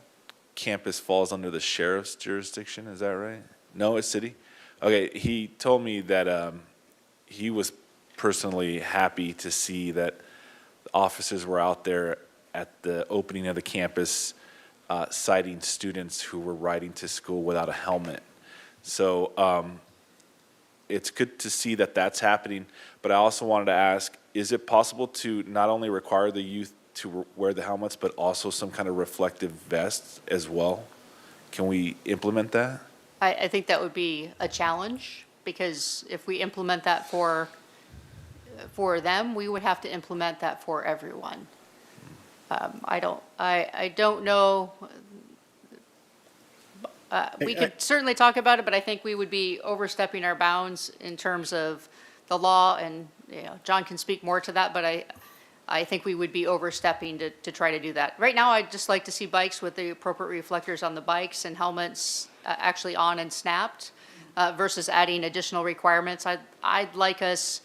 campus falls under the sheriff's jurisdiction, is that right? No, it's city? Okay, he told me that he was personally happy to see that officers were out there at the opening of the campus citing students who were riding to school without a helmet. So it's good to see that that's happening, but I also wanted to ask, is it possible to not only require the youth to wear the helmets, but also some kind of reflective vests as well? Can we implement that? I think that would be a challenge, because if we implement that for them, we would have to implement that for everyone. I don't know. We could certainly talk about it, but I think we would be overstepping our bounds in terms of the law, and, you know, John can speak more to that, but I think we would be overstepping to try to do that. Right now, I'd just like to see bikes with the appropriate reflectors on the bikes and helmets actually on and snapped, versus adding additional requirements. I'd like us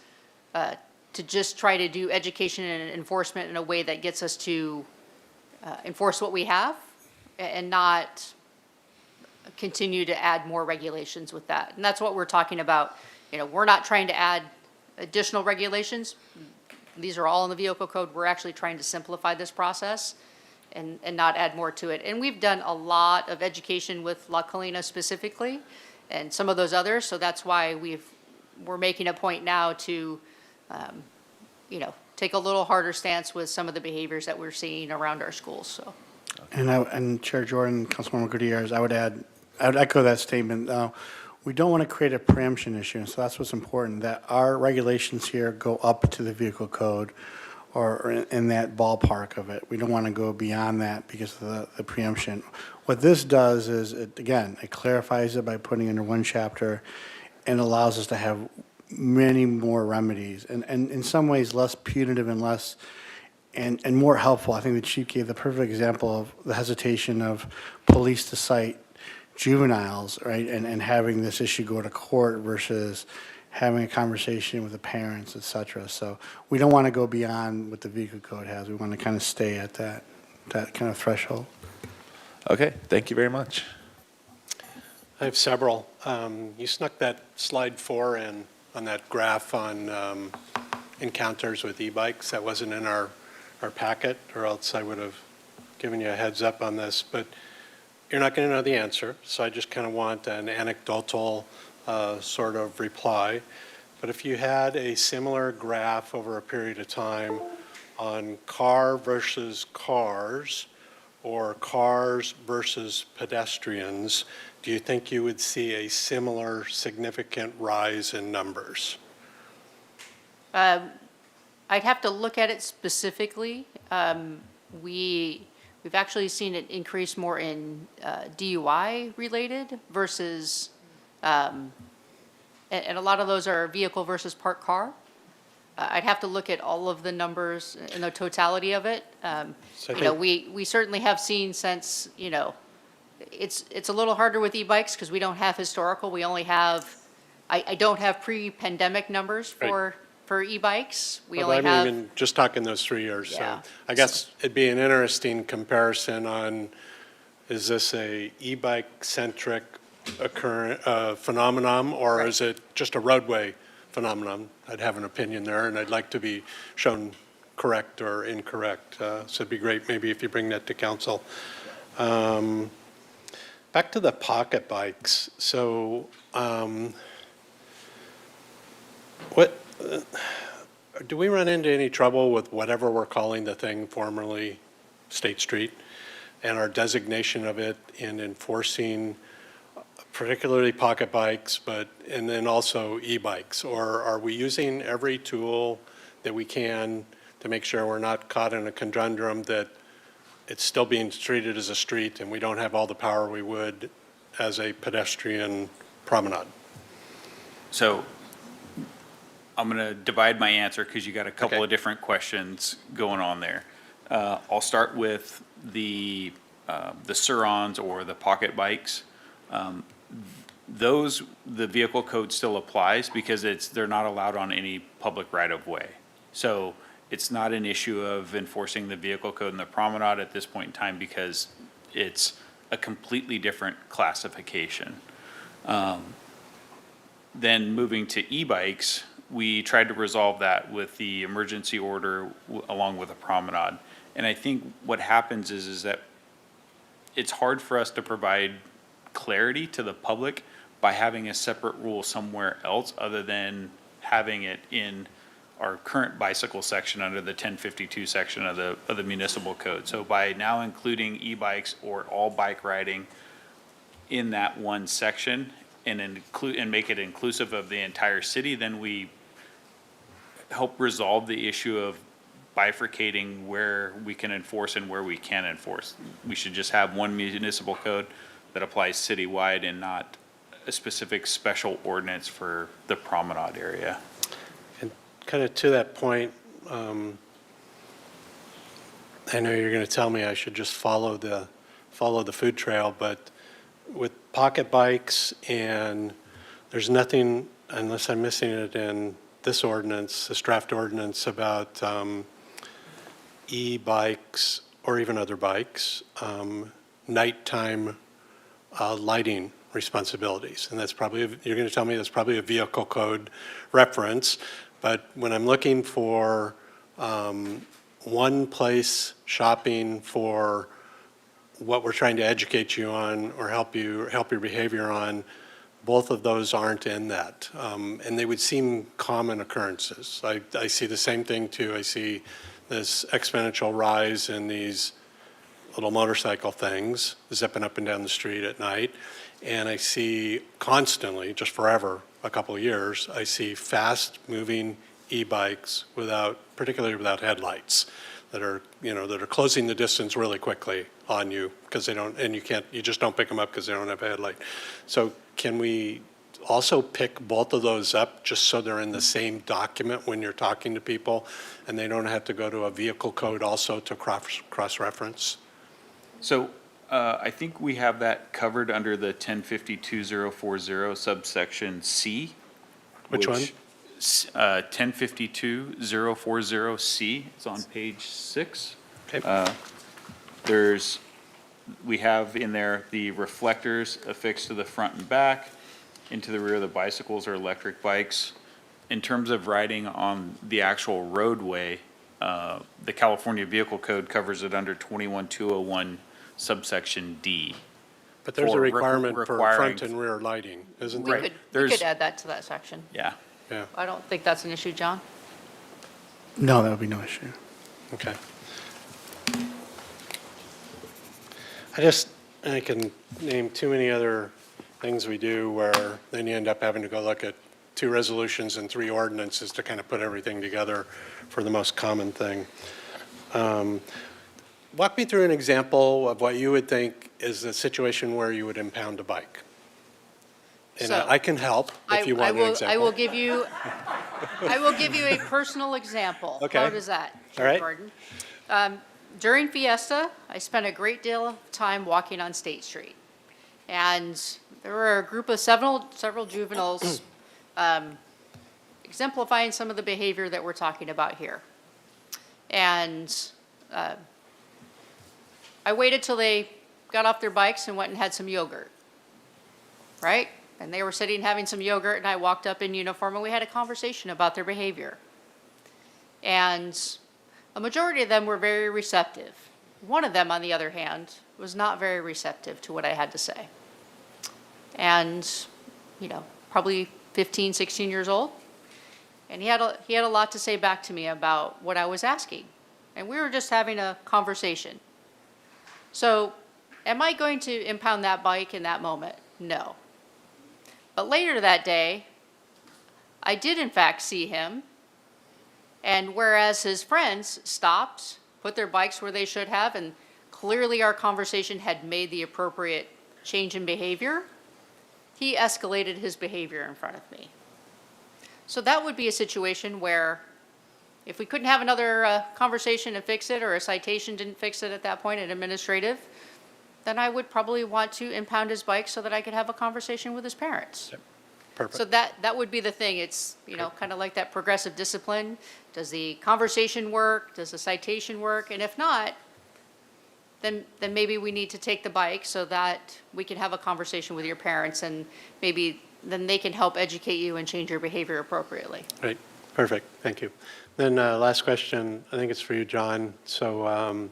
to just try to do education and enforcement in a way that gets us to enforce what we have and not continue to add more regulations with that. And that's what we're talking about. You know, we're not trying to add additional regulations. These are all in the vehicle code. We're actually trying to simplify this process and not add more to it. And we've done a lot of education with La Colina specifically and some of those others. So that's why we're making a point now to, you know, take a little harder stance with some of the behaviors that we're seeing around our schools, so. And Chair Jordan, Councilmember Gutierrez, I would echo that statement. We don't want to create a preemption issue, and so that's what's important, that our regulations here go up to the vehicle code or in that ballpark of it. We don't want to go beyond that because of the preemption. What this does is, it clarifies it by putting it under one chapter and allows us to have many more remedies, and in some ways less punitive and less and more helpful. I think the chief gave the perfect example of the hesitation of police to cite juveniles, right, and having this issue go to court versus having a conversation with the parents, et cetera. So we don't want to go beyond what the vehicle code has. We want to kind of stay at that kind of threshold. Okay, thank you very much. I have several. You snuck that slide 4 in on that graph on encounters with e-bikes. That wasn't in our packet, or else I would have given you a heads up on this. But you're not going to know the answer, so I just kind of want an anecdotal sort of reply. But if you had a similar graph over a period of time on car versus cars, or cars versus pedestrians, do you think you would see a similar significant rise in numbers? I'd have to look at it specifically. We've actually seen it increase more in DUI related versus, and a lot of those are vehicle versus parked car. I'd have to look at all of the numbers and the totality of it. So I You know, think- we certainly have seen since, you know, it's a little harder with e-bikes because we don't have historical. We only have, I don't have pre-pandemic numbers Right. for e-bikes. We Well, only I'm have. even just talking those 3 years. Yeah. So I guess it'd be an interesting comparison on, is this a e-bike centric phenomenon, or Right. is it just a roadway phenomenon? I'd have an opinion there, and I'd like to be shown correct or incorrect. So it'd be great maybe if you bring that to council. Back to the pocket bikes. So do we run into any trouble with whatever we're calling the thing formerly State Street and our designation of it in enforcing particularly pocket bikes, and then also e-bikes? Or are we using every tool that we can to make sure we're not caught in a conundrum that it's still being treated as a street and we don't have all the power we would as a pedestrian promenade? So I'm going to divide my answer because you got a couple Okay. of different questions going on there. I'll start with the Surons or the pocket bikes. Those, the vehicle code still applies because they're not allowed on any public right-of-way. So it's not an issue of enforcing the vehicle code in the promenade at this point in time because it's a completely different classification. Then moving to e-bikes, we tried to resolve that with the emergency order along with a promenade. And I think what happens is that it's hard for us to provide clarity to the public by having a separate rule somewhere else other than having it in our current bicycle section under the 1052 section of the municipal code. So by now including e-bikes or all bike riding in that one section, and make it inclusive of the entire city, then we help resolve the issue of bifurcating where we can enforce and where we can't enforce. We should just have one municipal code that applies citywide and not a specific special ordinance for the promenade area. And kind of to that point, I know you're going to tell me I should just follow the food trail, but with pocket bikes, and there's nothing, unless I'm missing it in this ordinance, this draft ordinance, about e-bikes or even other bikes, nighttime lighting responsibilities. And that's probably, you're going to tell me that's probably a vehicle code reference. But when I'm looking for one place shopping for what we're trying to educate you on or help your behavior on, both of those aren't in that. And they would seem common occurrences. I see the same thing too. I see this exponential rise in these little motorcycle things zipping up and down the street at night. And I see constantly, just forever, a couple of years, I see fast-moving e-bikes particularly without headlights, that are closing the distance really quickly on you because they don't, and you just don't pick them up because they don't have a headlight. So can we also pick both of those up just so they're in the same document when you're talking to people and they don't have to go to a vehicle code also to cross-reference? So I think we have that covered under the 1052-040 subsection C. Which one? 1052-040C. It's on page 6. Okay. We have in there the reflectors affixed to the front and back, into the rear of the bicycles or electric bikes. In terms of riding on the actual roadway, the California Vehicle Code covers it under 21201 subsection D. But there's a for requirement for requiring- front and rear lighting, isn't We there? Right. could There's- add that to that section. Yeah. Yeah, I don't think that's an issue, John. No, that would be no issue. okay. I can name too many other things we do where then you end up having to go look at 2 resolutions and 3 ordinances to kind of put everything together for the most common thing. Walk me through an example of what you would think is a situation where you would impound a bike. And So, I can help if you want an example. I will give you a personal example. Okay. How does that, All right. Gordon? During Fiesta, I spent a great deal of time walking on State Street. And there were a group of several juveniles exemplifying some of the behavior that we're talking about here. And I waited till they got off their bikes and went and had some yogurt, right? And they were sitting having some yogurt, and I walked up in uniform, and we had a conversation about their behavior. And a majority of them were very receptive. One of them, on the other hand, was not very receptive to what I had to say. And, probably 15, 16 years old. And he had a lot to say back to me about what I was asking. And we were just having a conversation. So, am I going to impound that bike in that moment? No. But later that day, I did in fact see him, and whereas his friends stopped, put their bikes where they should have, and clearly our conversation had made the appropriate change in behavior, he escalated his behavior in front of me. So that would be a situation where if we couldn't have another conversation and fix it, or a citation didn't fix it at that point, an administrative, then I would probably want to impound his bike so that I could have a conversation with his parents. Perfect. So that would be the thing. It's, kind of like that progressive discipline. Does the conversation work? Does the citation work? And if not, then maybe we need to take the bike so that we can have a conversation with your parents, and maybe then they can help educate you and change your behavior appropriately. Right, perfect, thank you. Then last question, I think it's for you, John. So,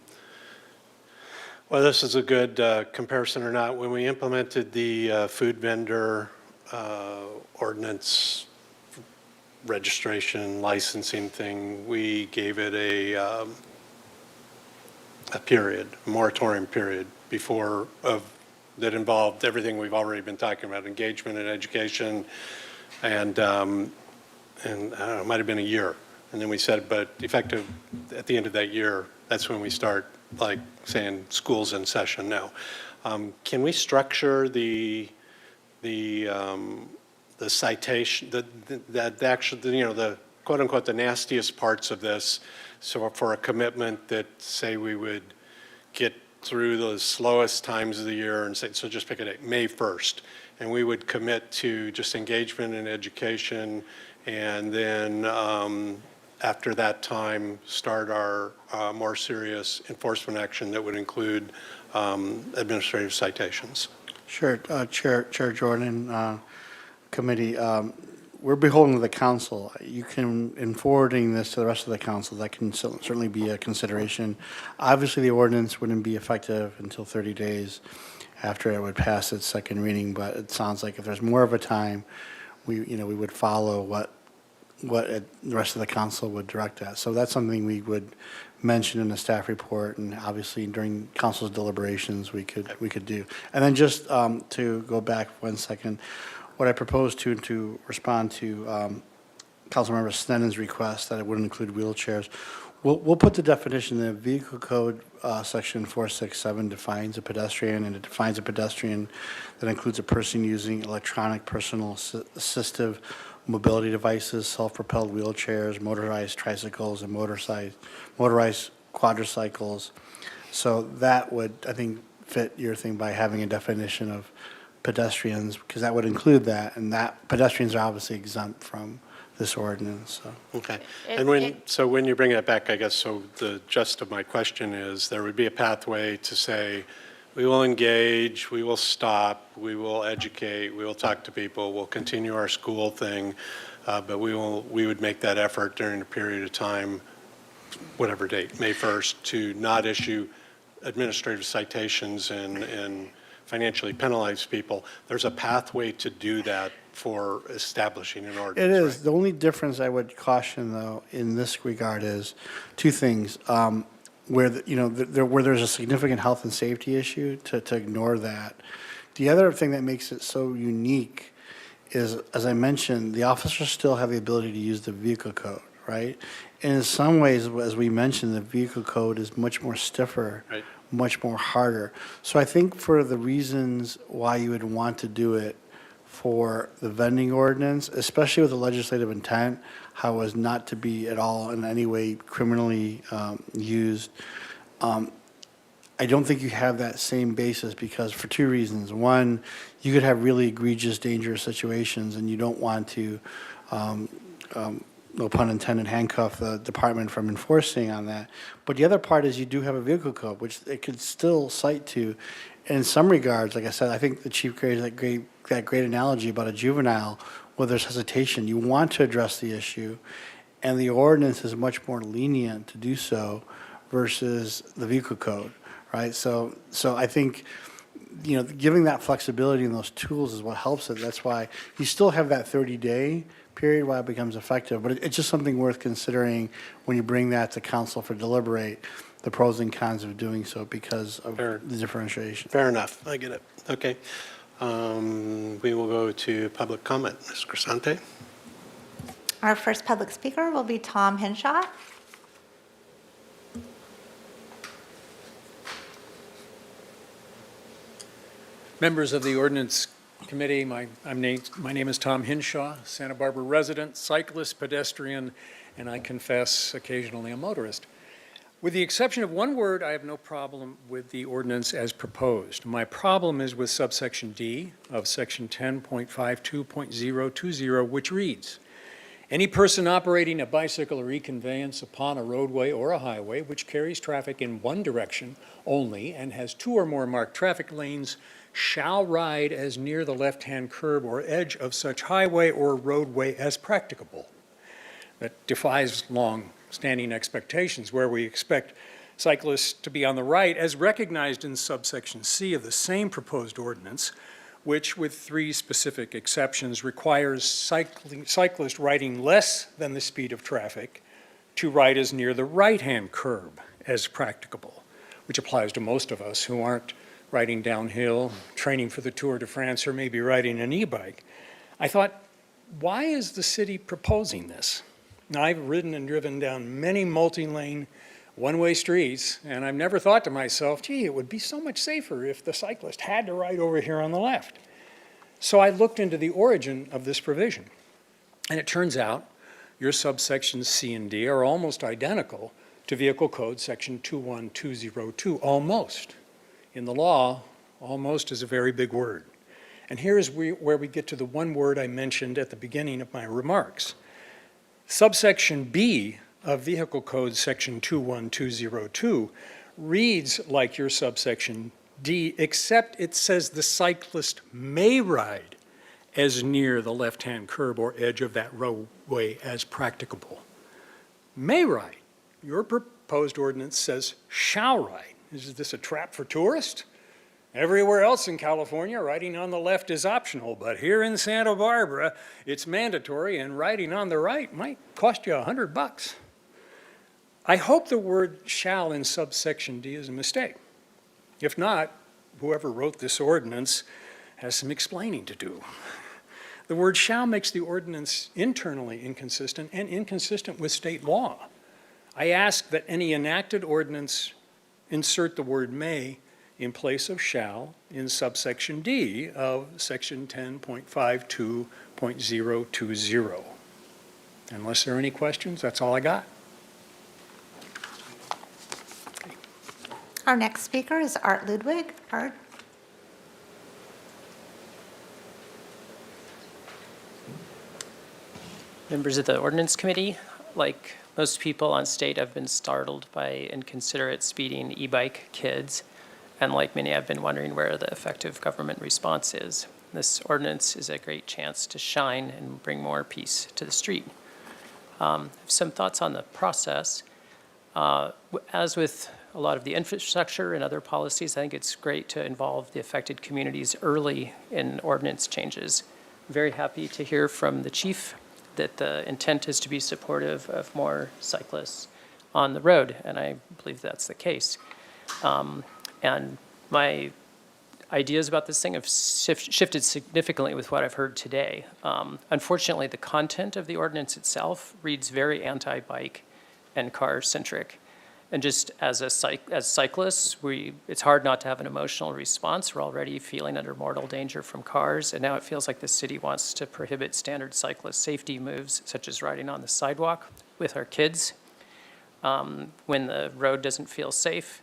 well, this is a good comparison or not. When we implemented the food vendor ordinance registration licensing thing, we gave it a period, a moratorium period that involved everything we've already been talking about, engagement and education, and I don't know, it might have been a year. And then we said, but effective at the end of that year, that's when we start, like, saying school's in session now. Can we structure the citation, the actual, you know, the quote unquote, the nastiest parts of this, so for a commitment that, say, we would get through the slowest times of the year and say, so just pick a date, May 1st, and we would commit to just engagement and education, and then after that time, start our more serious enforcement action that would include administrative citations. Sure, Chair Jordan, committee, we're beholden to the council. You can, in forwarding this to the rest of the council, that can certainly be a consideration. Obviously, the ordinance wouldn't be effective until 30 days after it would pass its second reading, but it sounds like if there's more of a time, we would follow what the rest of the council would direct at. So that's something we would mention in the staff report, and obviously during council's deliberations, we could do. And then just to go back 1 second, what I propose to respond to Councilmember Snedden's request that it wouldn't include wheelchairs. We'll put the definition, the Vehicle Code Section 467 defines a pedestrian, and it defines a pedestrian that includes a person using electronic personal assistive mobility devices, self-propelled wheelchairs, motorized tricycles, and motorized quadricycles. So that would, I think, fit your thing by having a definition of pedestrians, because that would include that, and that pedestrians are obviously exempt from this ordinance. So. Okay. And when you bring that back, I guess, so the gist of my question is there would be a pathway to say, we will engage, we will stop, we will educate, we will talk to people, we'll continue our school thing, but we would make that effort during a period of time, whatever date, May 1st, to not issue administrative citations and financially penalize people. There's a pathway to do that for establishing an ordinance. It is. Right? The only difference I would caution, though, in this regard is two things. Where where there's a significant health and safety issue, to ignore that. The other thing that makes it so unique is, as I mentioned, the officers still have the ability to use the vehicle code, right? And in some ways, as we mentioned, the vehicle code is much more stiffer, Right. much more harder. So I think for the reasons why you would want to do it for the vending ordinance, especially with the legislative intent, how it was not to be at all in any way criminally used, I don't think you have that same basis, because for two reasons. One, you could have really egregious, dangerous situations, and you don't want to, no pun intended, handcuff the department from enforcing on that. But the other part is you do have a vehicle code, which it could still cite to. In some regards, like I said, I think the chief created that great analogy about a juvenile where there's hesitation. You want to address the issue, and the ordinance is much more lenient to do so versus the vehicle code, right? So I think, giving that flexibility and those tools is what helps it. That's why you still have that 30-day period while it becomes effective, but it's just something worth considering when you bring that to council for deliberate, the pros and cons of doing so because of Fair. the differentiation. Fair enough. I get it. Okay. We will go to public comment. Ms. Crisante? Our first public speaker will be Tom Henshaw. Members of the Ordinance Committee, my name is Tom Hinshaw, Santa Barbara resident, cyclist, pedestrian, and I confess occasionally a motorist. With the exception of one word, I have no problem with the ordinance as proposed. My problem is with subsection D of section 10.52.020, which reads, "Any person operating a bicycle or e-conveyance upon a roadway or a highway which carries traffic in one direction only and has two or more marked traffic lanes shall ride as near the left-hand curb or edge of such highway or roadway as practicable." That defies long-standing expectations, where we expect cyclists to be on the right, as recognized in subsection C of the same proposed ordinance, which, with three specific exceptions, requires cyclists riding less than the speed of traffic to ride as near the right-hand curb as practicable, which applies to most of us who aren't riding downhill, training for the Tour de France, or maybe riding an e-bike, I thought, why is the city proposing this? Now, I've ridden and driven down many multi-lane, one-way streets, and I've never thought to myself, gee, it would be so much safer if the cyclist had to ride over here on the left. So I looked into the origin of this provision, and it turns out your subsections C and D are almost identical to Vehicle Code Section 21202, almost. In the law, almost is a very big word. And here is where we get to the one word I mentioned at the beginning of my remarks. Subsection B of Vehicle Code Section 21202 reads like your subsection D, except it says the cyclist may ride as near the left-hand curb or edge of that roadway as practicable. May ride. Your proposed ordinance says shall ride. Is this a trap for tourists? Everywhere else in California, riding on the left is optional, but here in Santa Barbara, it's mandatory, and riding on the right might cost you $100. I hope the word shall in subsection D is a mistake. If not, whoever wrote this ordinance has some explaining to do. The word shall makes the ordinance internally inconsistent and inconsistent with state law. I ask that any enacted ordinance insert the word may in place of shall in subsection D of section 10.52.020. Unless there are any questions, that's all I got. Our next speaker is Art Ludwig. Art? Members of the Ordinance Committee, like most people on state, I've been startled by inconsiderate speeding e-bike kids, and like many, I've been wondering where the effective government response is. This ordinance is a great chance to shine and bring more peace to the street. I have some thoughts on the process. As with a lot of the infrastructure and other policies, I think it's great to involve the affected communities early in ordinance changes. I'm very happy to hear from the chief that the intent is to be supportive of more cyclists on the road, and I believe that's the case. And my ideas about this thing have shifted significantly with what I've heard today. Unfortunately, the content of the ordinance itself reads very anti-bike and car-centric. And just as cyclists, it's hard not to have an emotional response. We're already feeling under mortal danger from cars, and now it feels like the city wants to prohibit standard cyclist safety moves, such as riding on the sidewalk with our kids when the road doesn't feel safe,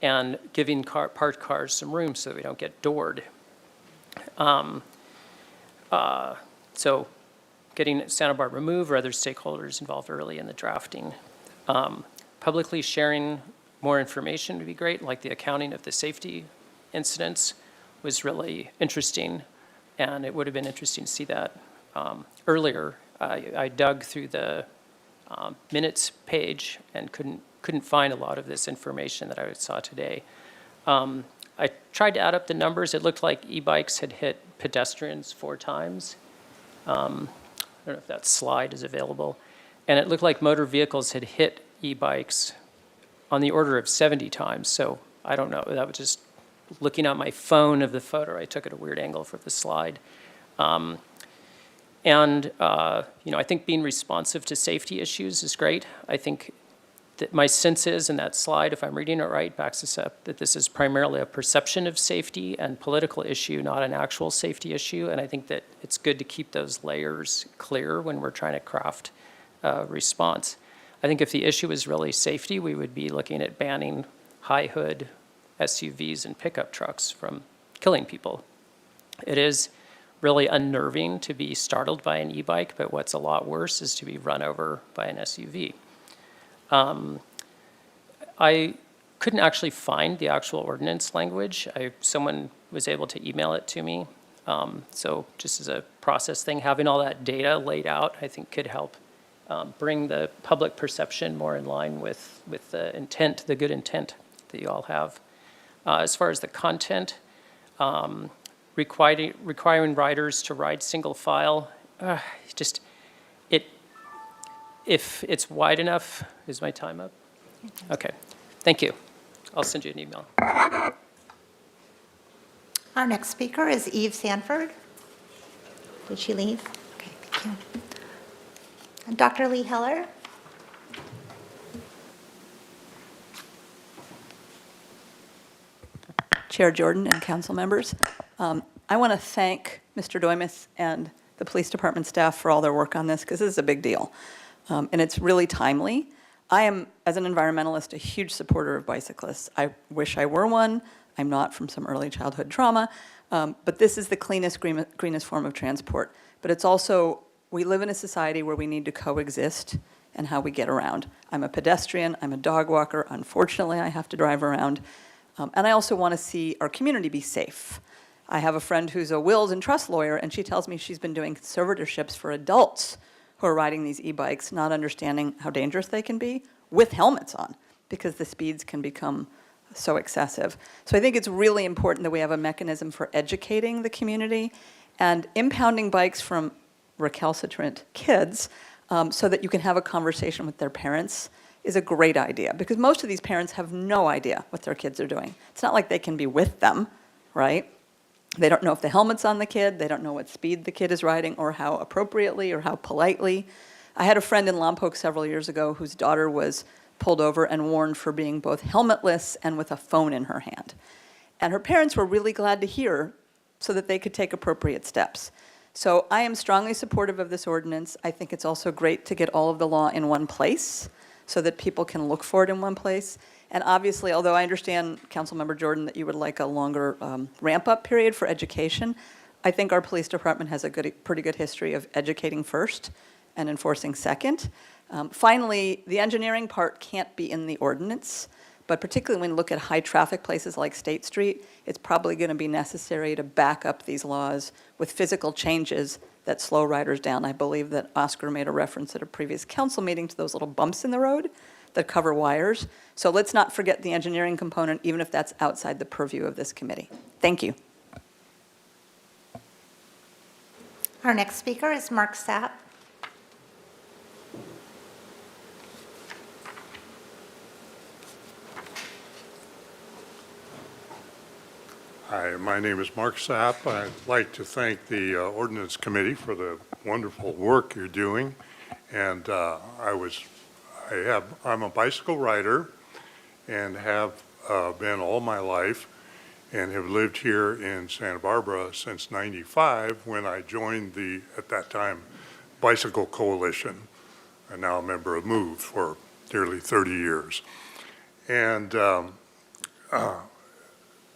and giving parked cars some room so that we don't get doored. So getting Santa Barbara Move or other stakeholders involved early in the drafting. Publicly sharing more information would be great, like the accounting of the safety incidents was really interesting, and it would have been interesting to see that earlier. I dug through the minutes page and couldn't find a lot of this information that I saw today. I tried to add up the numbers. It looked like e-bikes had hit pedestrians 4 times. I don't know if that slide is available. And it looked like motor vehicles had hit e-bikes on the order of 70 times. So I don't know. That was just looking at my phone of the photo. I took it at a weird angle for the slide. I think being responsive to safety issues is great. I think that my sense is in that slide, if I'm reading it right, backs us up, that this is primarily a perception of safety and political issue, not an actual safety issue. And I think that it's good to keep those layers clear when we're trying to craft a response. I think if the issue is really safety, we would be looking at banning high hood SUVs and pickup trucks from killing people. It is really unnerving to be startled by an e-bike, but what's a lot worse is to be run over by an SUV. I couldn't actually find the actual ordinance language. Someone was able to email it to me. So just as a process thing, having all that data laid out, I think could help bring the public perception more in line with the intent, the good intent that you all have. As far as the content, requiring riders to ride single file, if it's wide enough, is my time up? Okay, thank you. I'll send you an email. Our next speaker is Eve Sanford. Did she leave? Okay, thank you. And Dr. Lee Heller. Chair Jordan and council members. I want to thank Mr. Doimus and the police department staff for all their work on this, because this is a big deal. And it's really timely. I am, as an environmentalist, a huge supporter of bicyclists. I wish I were one. I'm not, from some early childhood trauma. But this is the cleanest, greenest form of transport. But it's also, we live in a society where we need to coexist and how we get around. I'm a pedestrian, I'm a dog walker. Unfortunately, I have to drive around. And I also want to see our community be safe. I have a friend who's a wills and trust lawyer, and she tells me she's been doing conservatorships for adults who are riding these e-bikes, not understanding how dangerous they can be, with helmets on, because the speeds can become so excessive. So I think it's really important that we have a mechanism for educating the community and impounding bikes from recalcitrant kids so that you can have a conversation with their parents is a great idea, because most of these parents have no idea what their kids are doing. It's not like they can be with them, right? They don't know if the helmet's on the kid, they don't know what speed the kid is riding or how appropriately or how politely. I had a friend in Lompoc several years ago whose daughter was pulled over and warned for being both helmetless and with a phone in her hand. And her parents were really glad to hear so that they could take appropriate steps. So I am strongly supportive of this ordinance. I think it's also great to get all of the law in one place so that people can look for it in one place. And obviously, although I understand, Councilmember Jordan, that you would like a longer ramp-up period for education, I think our police department has a pretty good history of educating first and enforcing second. Finally, the engineering part can't be in the ordinance, but particularly when you look at high-traffic places like State Street, it's probably going to be necessary to back up these laws with physical changes that slow riders down. I believe that Oscar made a reference at a previous council meeting to those little bumps in the road that cover wires. So let's not forget the engineering component, even if that's outside the purview of this committee. Thank you. Our next speaker is Mark Sapp. Hi, my name is Mark Sapp. I'd like to thank the Ordinance Committee for the wonderful work you're doing. And I'm a bicycle rider and have been all my life and have lived here in Santa Barbara since '95 when I joined the, at that time, Bicycle Coalition. I'm now a member of MOVE for nearly 30 years. And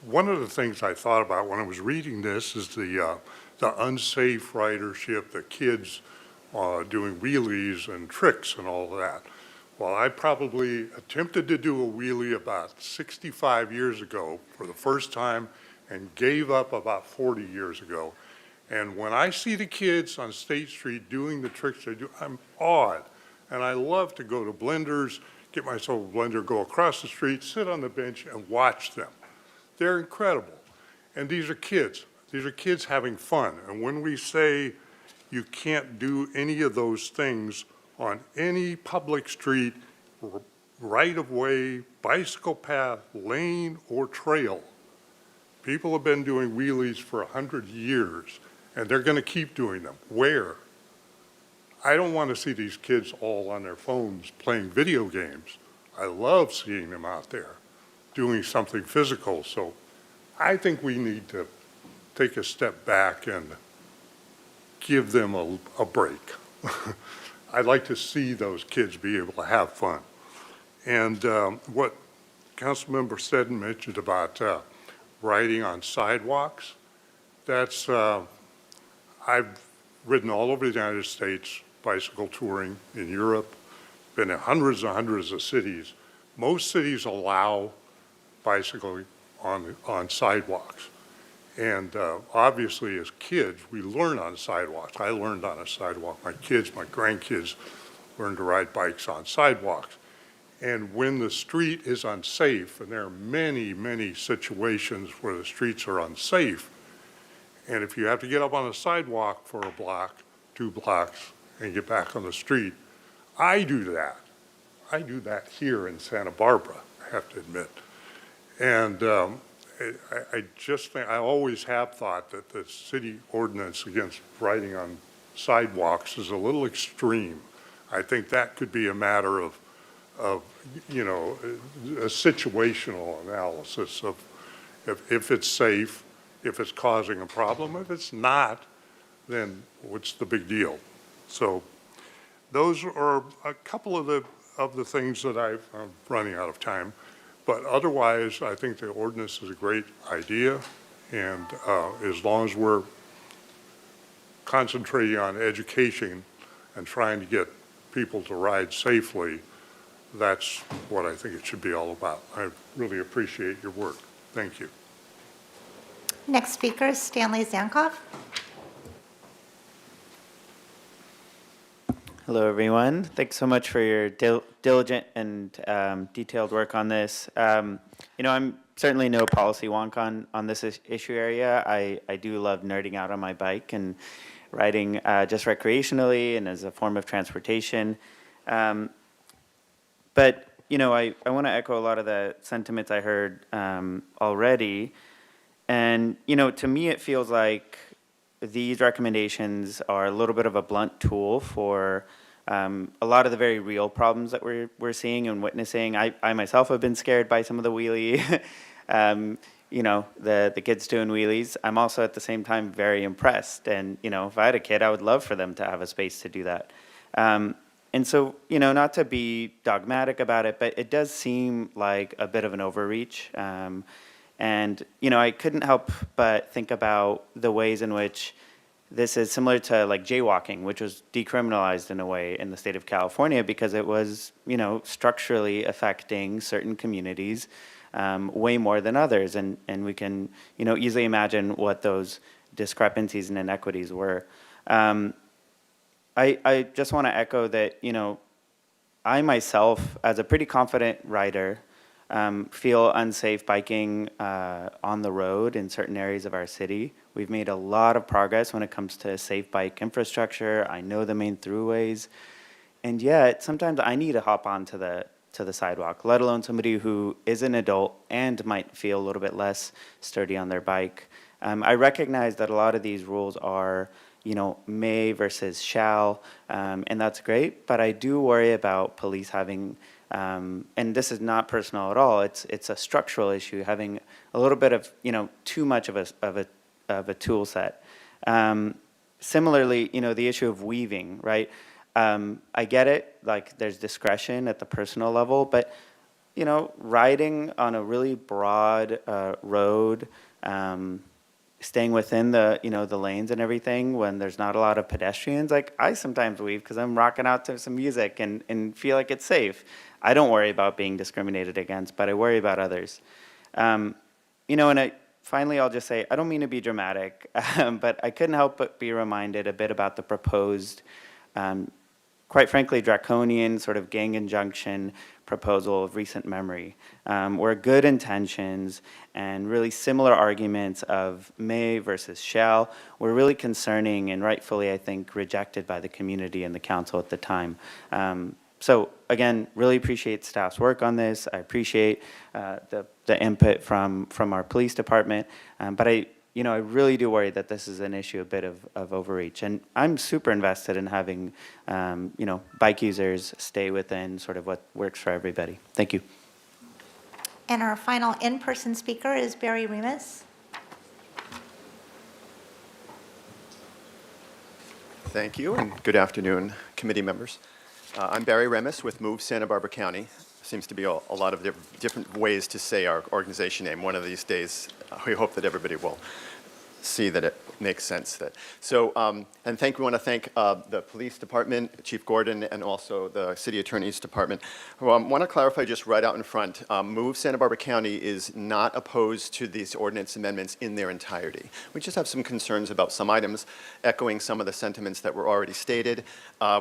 one of the things I thought about when I was reading this is the unsafe ridership, the kids doing wheelies and tricks and all of that. Well, I probably attempted to do a wheelie about 65 years ago for the first time and gave up about 40 years ago. And when I see the kids on State Street doing the tricks they do, I'm awed. And I love to go to Blenders, get myself a blender, go across the street, sit on the bench and watch them. They're incredible. And these are kids. These are kids having fun. And when we say you can't do any of those things on any public street, right-of-way, bicycle path, lane, or trail, people have been doing wheelies for 100 years, and they're going to keep doing them. Where? I don't want to see these kids all on their phones playing video games. I love seeing them out there doing something physical. So I think we need to take a step back and give them a break. I'd like to see those kids be able to have fun. And what Councilmember Seddon mentioned about riding on sidewalks, that's, I've ridden all over the United States, bicycle touring in Europe, been in hundreds and hundreds of cities. Most cities allow bicycling on sidewalks. And obviously as kids, we learn on sidewalks. I learned on a sidewalk. My kids, my grandkids learned to ride bikes on sidewalks. And when the street is unsafe, and there are many, many situations where the streets are unsafe, and if you have to get up on a sidewalk for a block, 2 blocks, and get back on the street, I do that. I do that here in Santa Barbara, I have to admit. And I just think, I always have thought that the city ordinance against riding on sidewalks is a little extreme. I think that could be a matter of, you know, a situational analysis of if it's safe, if it's causing a problem. If it's not, then what's the big deal? So those are a couple of the things that I'm running out of time. But otherwise, I think the ordinance is a great idea. And as long as we're concentrating on education and trying to get people to ride safely, that's what I think it should be all about. I really appreciate your work. Thank you. Next speaker is Stanley Zankoff. Hello, everyone. Thanks so much for your diligent and detailed work on this. You know, I'm certainly no policy wonk on this issue area. I do love nerding out on my bike and riding just recreationally and as a form of transportation. But, you know, I want to echo a lot of the sentiments I heard already. And, you know, to me, it feels like these recommendations are a little bit of a blunt tool for a lot of the very real problems that we're seeing and witnessing. I myself have been scared by some of the wheelie, you know, the kids doing wheelies. I'm also at the same time very impressed. And, you know, if I had a kid, I would love for them to have a space to do that. And so, you know, not to be dogmatic about it, but it does seem like a bit of an overreach. And, you know, I couldn't help but think about the ways in which this is similar to like jaywalking, which was decriminalized in a way in the state of California because it was, you know, structurally affecting certain communities way more than others. And we can, you know, easily imagine what those discrepancies and inequities were. I just want to echo that, you know, I myself, as a pretty confident rider, feel unsafe biking on the road in certain areas of our city. We've made a lot of progress when it comes to safe bike infrastructure. I know the main throughways, and yet sometimes I need to hop onto the sidewalk, let alone somebody who is an adult and might feel a little bit less sturdy on their bike. I recognize that a lot of these rules are, you know, may versus shall, and that's great, but I do worry about police having and this is not personal at all. It's a structural issue, having a little bit of, you know, too much of a tool set. Similarly, you know, the issue of weaving, right? I get it, like there's discretion at the personal level, but, you know, riding on a really broad road, staying within the, you know, the lanes and everything when there's not a lot of pedestrians, like I sometimes weave because I'm rocking out to some music and feel like it's safe. I don't worry about being discriminated against, but I worry about others. You know, and finally, I'll just say, I don't mean to be dramatic, but I couldn't help but be reminded a bit about the proposed, quite frankly, draconian sort of gang injunction proposal of recent memory, where good intentions and really similar arguments of may versus shall were really concerning and rightfully, I think, rejected by the community and the council at the time. So again, really appreciate staff's work on this. I appreciate the input from our police department, but I really do worry that this is an issue a bit of overreach. And I'm super invested in having, you know, bike users stay within sort of what works for everybody. Thank you. And our final in-person speaker is Barry Remus. Thank you, and good afternoon, committee members. I'm Barry Remus with Move Santa Barbara County. Seems to be a lot of different ways to say our organization name. One of these days, we hope that everybody will see that it makes sense. And we want to thank the police department, Chief Gordon, and also the city attorney's department. I want to clarify just right out in front, Move Santa Barbara County is not opposed to these ordinance amendments in their entirety. We just have some concerns about some items, echoing some of the sentiments that were already stated.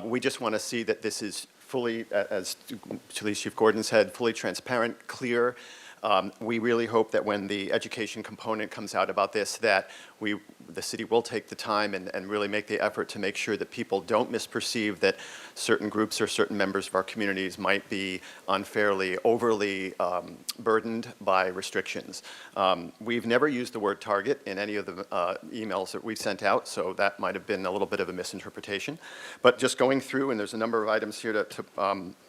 We just want to see that this is fully, as Police Chief Gordon said, fully transparent, clear. We really hope that when the education component comes out about this, that we the city will take the time and really make the effort to make sure that people don't misperceive that certain groups or certain members of our communities might be unfairly, overly burdened by restrictions. We've never used the word target in any of the emails that we've sent out, so that might have been a little bit of a misinterpretation. But just going through, and there's a number of items here to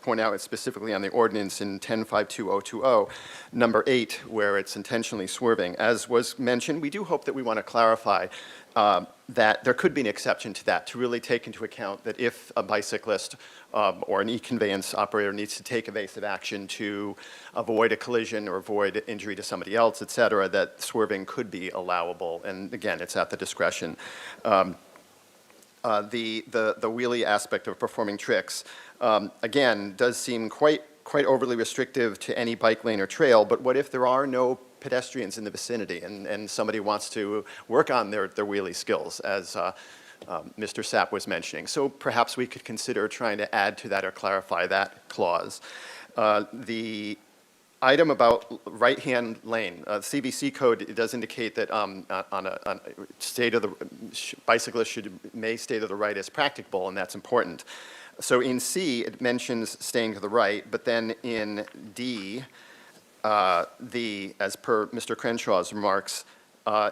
point out, specifically on the ordinance in 10.52020, number 8, where it's intentionally swerving. As was mentioned, we do hope that we want to clarify that there could be an exception to that, to really take into account that if a bicyclist or an e-conveyance operator needs to take evasive action to avoid a collision or avoid injury to somebody else, et cetera, that swerving could be allowable. And again, it's at the discretion. The wheelie aspect of performing tricks, again, does seem quite overly restrictive to any bike lane or trail, but what if there are no pedestrians in the vicinity and somebody wants to work on their wheelie skills, as Mr. Sapp was mentioning? So perhaps we could consider trying to add to that or clarify that clause. The item about right-hand lane, CVC code, it does indicate that on a state of the bicyclist may stay to the right as practicable, and that's important. So in C, it mentions staying to the right, but then in D, as per Mr. Crenshaw's remarks,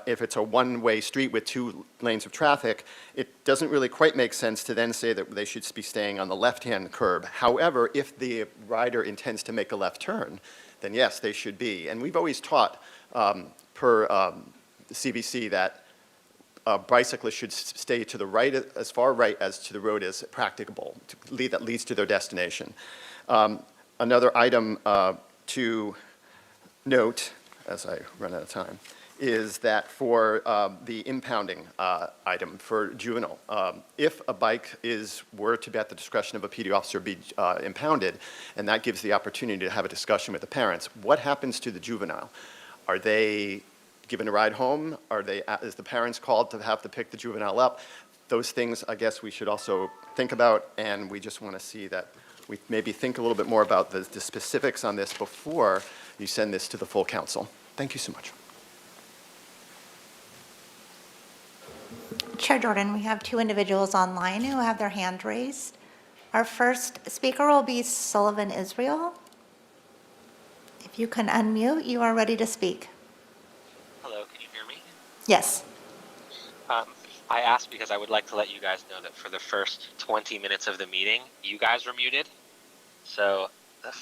if it's a one-way street with 2 lanes of traffic, it doesn't really quite make sense to then say that they should be staying on the left-hand curb. However, if the rider intends to make a left turn, then yes, they should be. And we've always taught per CVC that bicyclists should stay to the right, as far right as to the road as practicable, that leads to their destination. Another item to note, as I run out of time, is that for the impounding item for juvenile, if a bike were to be at the discretion of a PD officer be impounded, and that gives the opportunity to have a discussion with the parents, what happens to the juvenile? Are they given a ride home? Is the parents called to have to pick the juvenile up? Those things, I guess, we should also think about, and we just want to see that we maybe think a little bit more about the specifics on this before you send this to the full council. Thank you so much. Chair Jordan, we have 2 individuals online who have their hand raised. Our first speaker will be Sullivan Israel. If you can unmute, you are ready to speak. Hello, can you hear me? Yes. I asked because I would like to let you guys know that for the first 20 minutes of the meeting, you guys were muted. So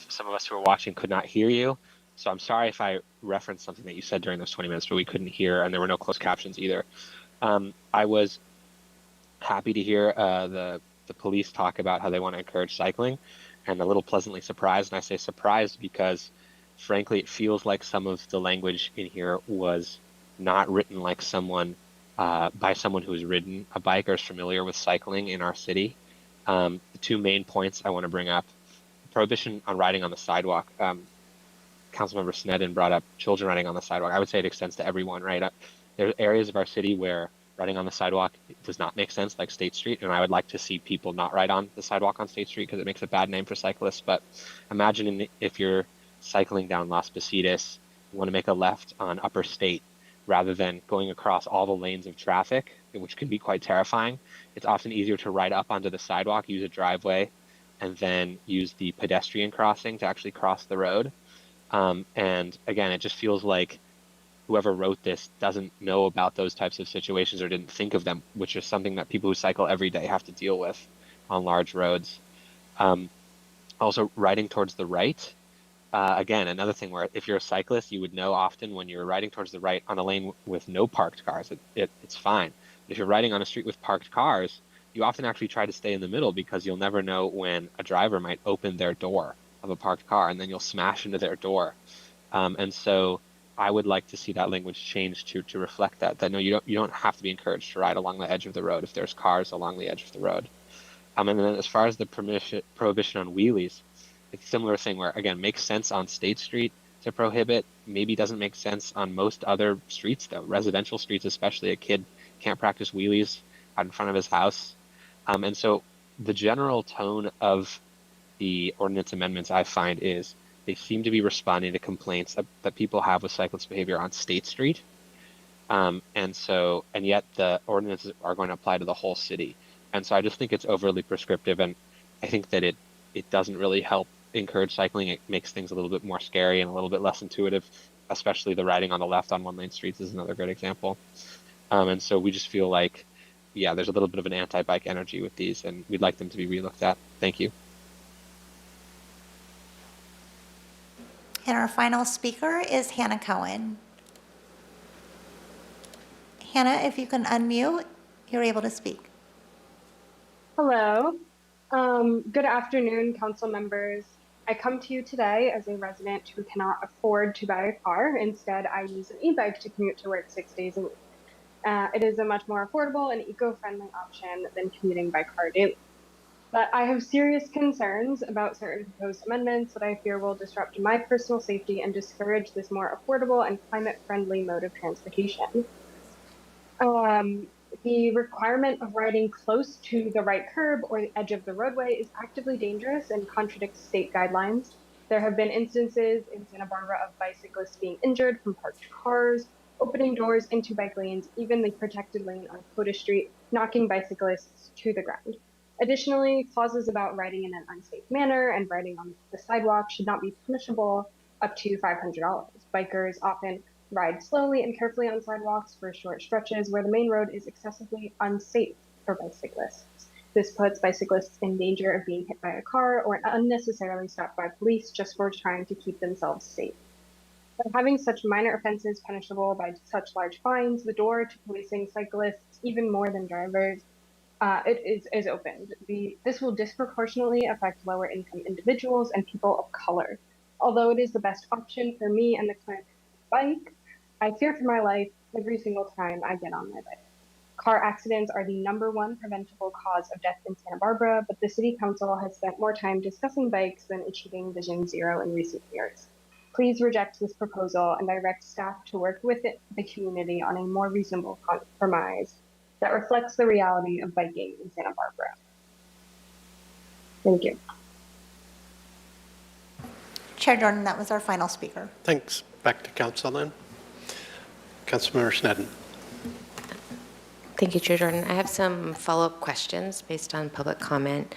some of us who were watching could not hear you. So I'm sorry if I referenced something that you said during those 20 minutes, but we couldn't hear, and there were no closed captions either. I was happy to hear the police talk about how they want to encourage cycling, and a little pleasantly surprised. And I say surprised because, frankly, it feels like some of the language in here was not written like by someone who has ridden a bike or is familiar with cycling in our city. The 2 main points I want to bring up: prohibition on riding on the sidewalk. Councilmember Sneddon brought up children riding on the sidewalk. I would say it extends to everyone, right? There are areas of our city where riding on the sidewalk does not make sense, like State Street, and I would like to see people not ride on the sidewalk on State Street because it makes a bad name for cyclists. But imagine if you're cycling down Las Positas, you want to make a left on Upper State, rather than going across all the lanes of traffic, which can be quite terrifying. It's often easier to ride up onto the sidewalk, use a driveway, and then use the pedestrian crossing to actually cross the road. And again, it just feels like whoever wrote this doesn't know about those types of situations or didn't think of them, which is something that people who cycle every day have to deal with on large roads. Also, riding towards the right. Again, another thing where if you're a cyclist, you would know often when you're riding towards the right on a lane with no parked cars, it's fine. But if you're riding on a street with parked cars, you often actually try to stay in the middle because you'll never know when a driver might open their door of a parked car and then you'll smash into their door. And so I would like to see that language changed to reflect that no, you don't have to be encouraged to ride along the edge of the road if there's cars along the edge of the road. And then as far as the prohibition on wheelies, it's a similar thing where, again, makes sense on State Street to prohibit, maybe doesn't make sense on most other streets, though. Residential streets especially, a kid can't practice wheelies out in front of his house. And so the general tone of the ordinance amendments I find is they seem to be responding to complaints that people have with cyclist behavior on State Street. And yet the ordinances are going to apply to the whole city. And so I just think it's overly prescriptive, and I think that it doesn't really help encourage cycling. It makes things a little bit more scary and a little bit less intuitive, especially the riding on the left on one-lane streets is another great example. And so we just feel like, yeah, there's a little bit of an anti-bike energy with these, and we'd like them to be relooked at. Thank you. And our final speaker is Hannah Cohen. Hannah, if you can unmute, you're able to speak. Hello. Good afternoon, council members. I come to you today as a resident who cannot afford to buy a car. Instead, I use an e-bike to commute to work 6 days a week. It is a much more affordable and eco-friendly option than commuting by car daily. But I have serious concerns about certain proposed amendments that I fear will disrupt my personal safety and discourage this more affordable and climate-friendly mode of transportation. The requirement of riding close to the right curb or the edge of the roadway is actively dangerous and contradicts state guidelines. There have been instances in Santa Barbara of bicyclists being injured from parked cars, opening doors into bike lanes, even the protected lane on Coda Street, knocking bicyclists to the ground. Additionally, clauses about riding in an unsafe manner and riding on the sidewalk should not be punishable up to $500. Bikers often ride slowly and carefully on sidewalks for short stretches where the main road is excessively unsafe for bicyclists. This puts bicyclists in danger of being hit by a car or unnecessarily stopped by police just for trying to keep themselves safe. By having such minor offenses punishable by such large fines, the door to policing cyclists, even more than drivers, is opened. This will disproportionately affect lower income individuals and people of color. Although it is the best option for me and the current bike, I fear for my life every single time I get on my bike. Car accidents are the #1 preventable cause of death in Santa Barbara, but the City Council has spent more time discussing bikes than achieving Vision Zero in recent years. Please reject this proposal and direct staff to work with the community on a more reasonable compromise that reflects the reality of biking in Santa Barbara. Thank you. Chair Jordan, that was our final speaker. Thanks. Back to council then. Councilmember Sneddon. Thank you, Chair Jordan. I have some follow-up questions based on public comment.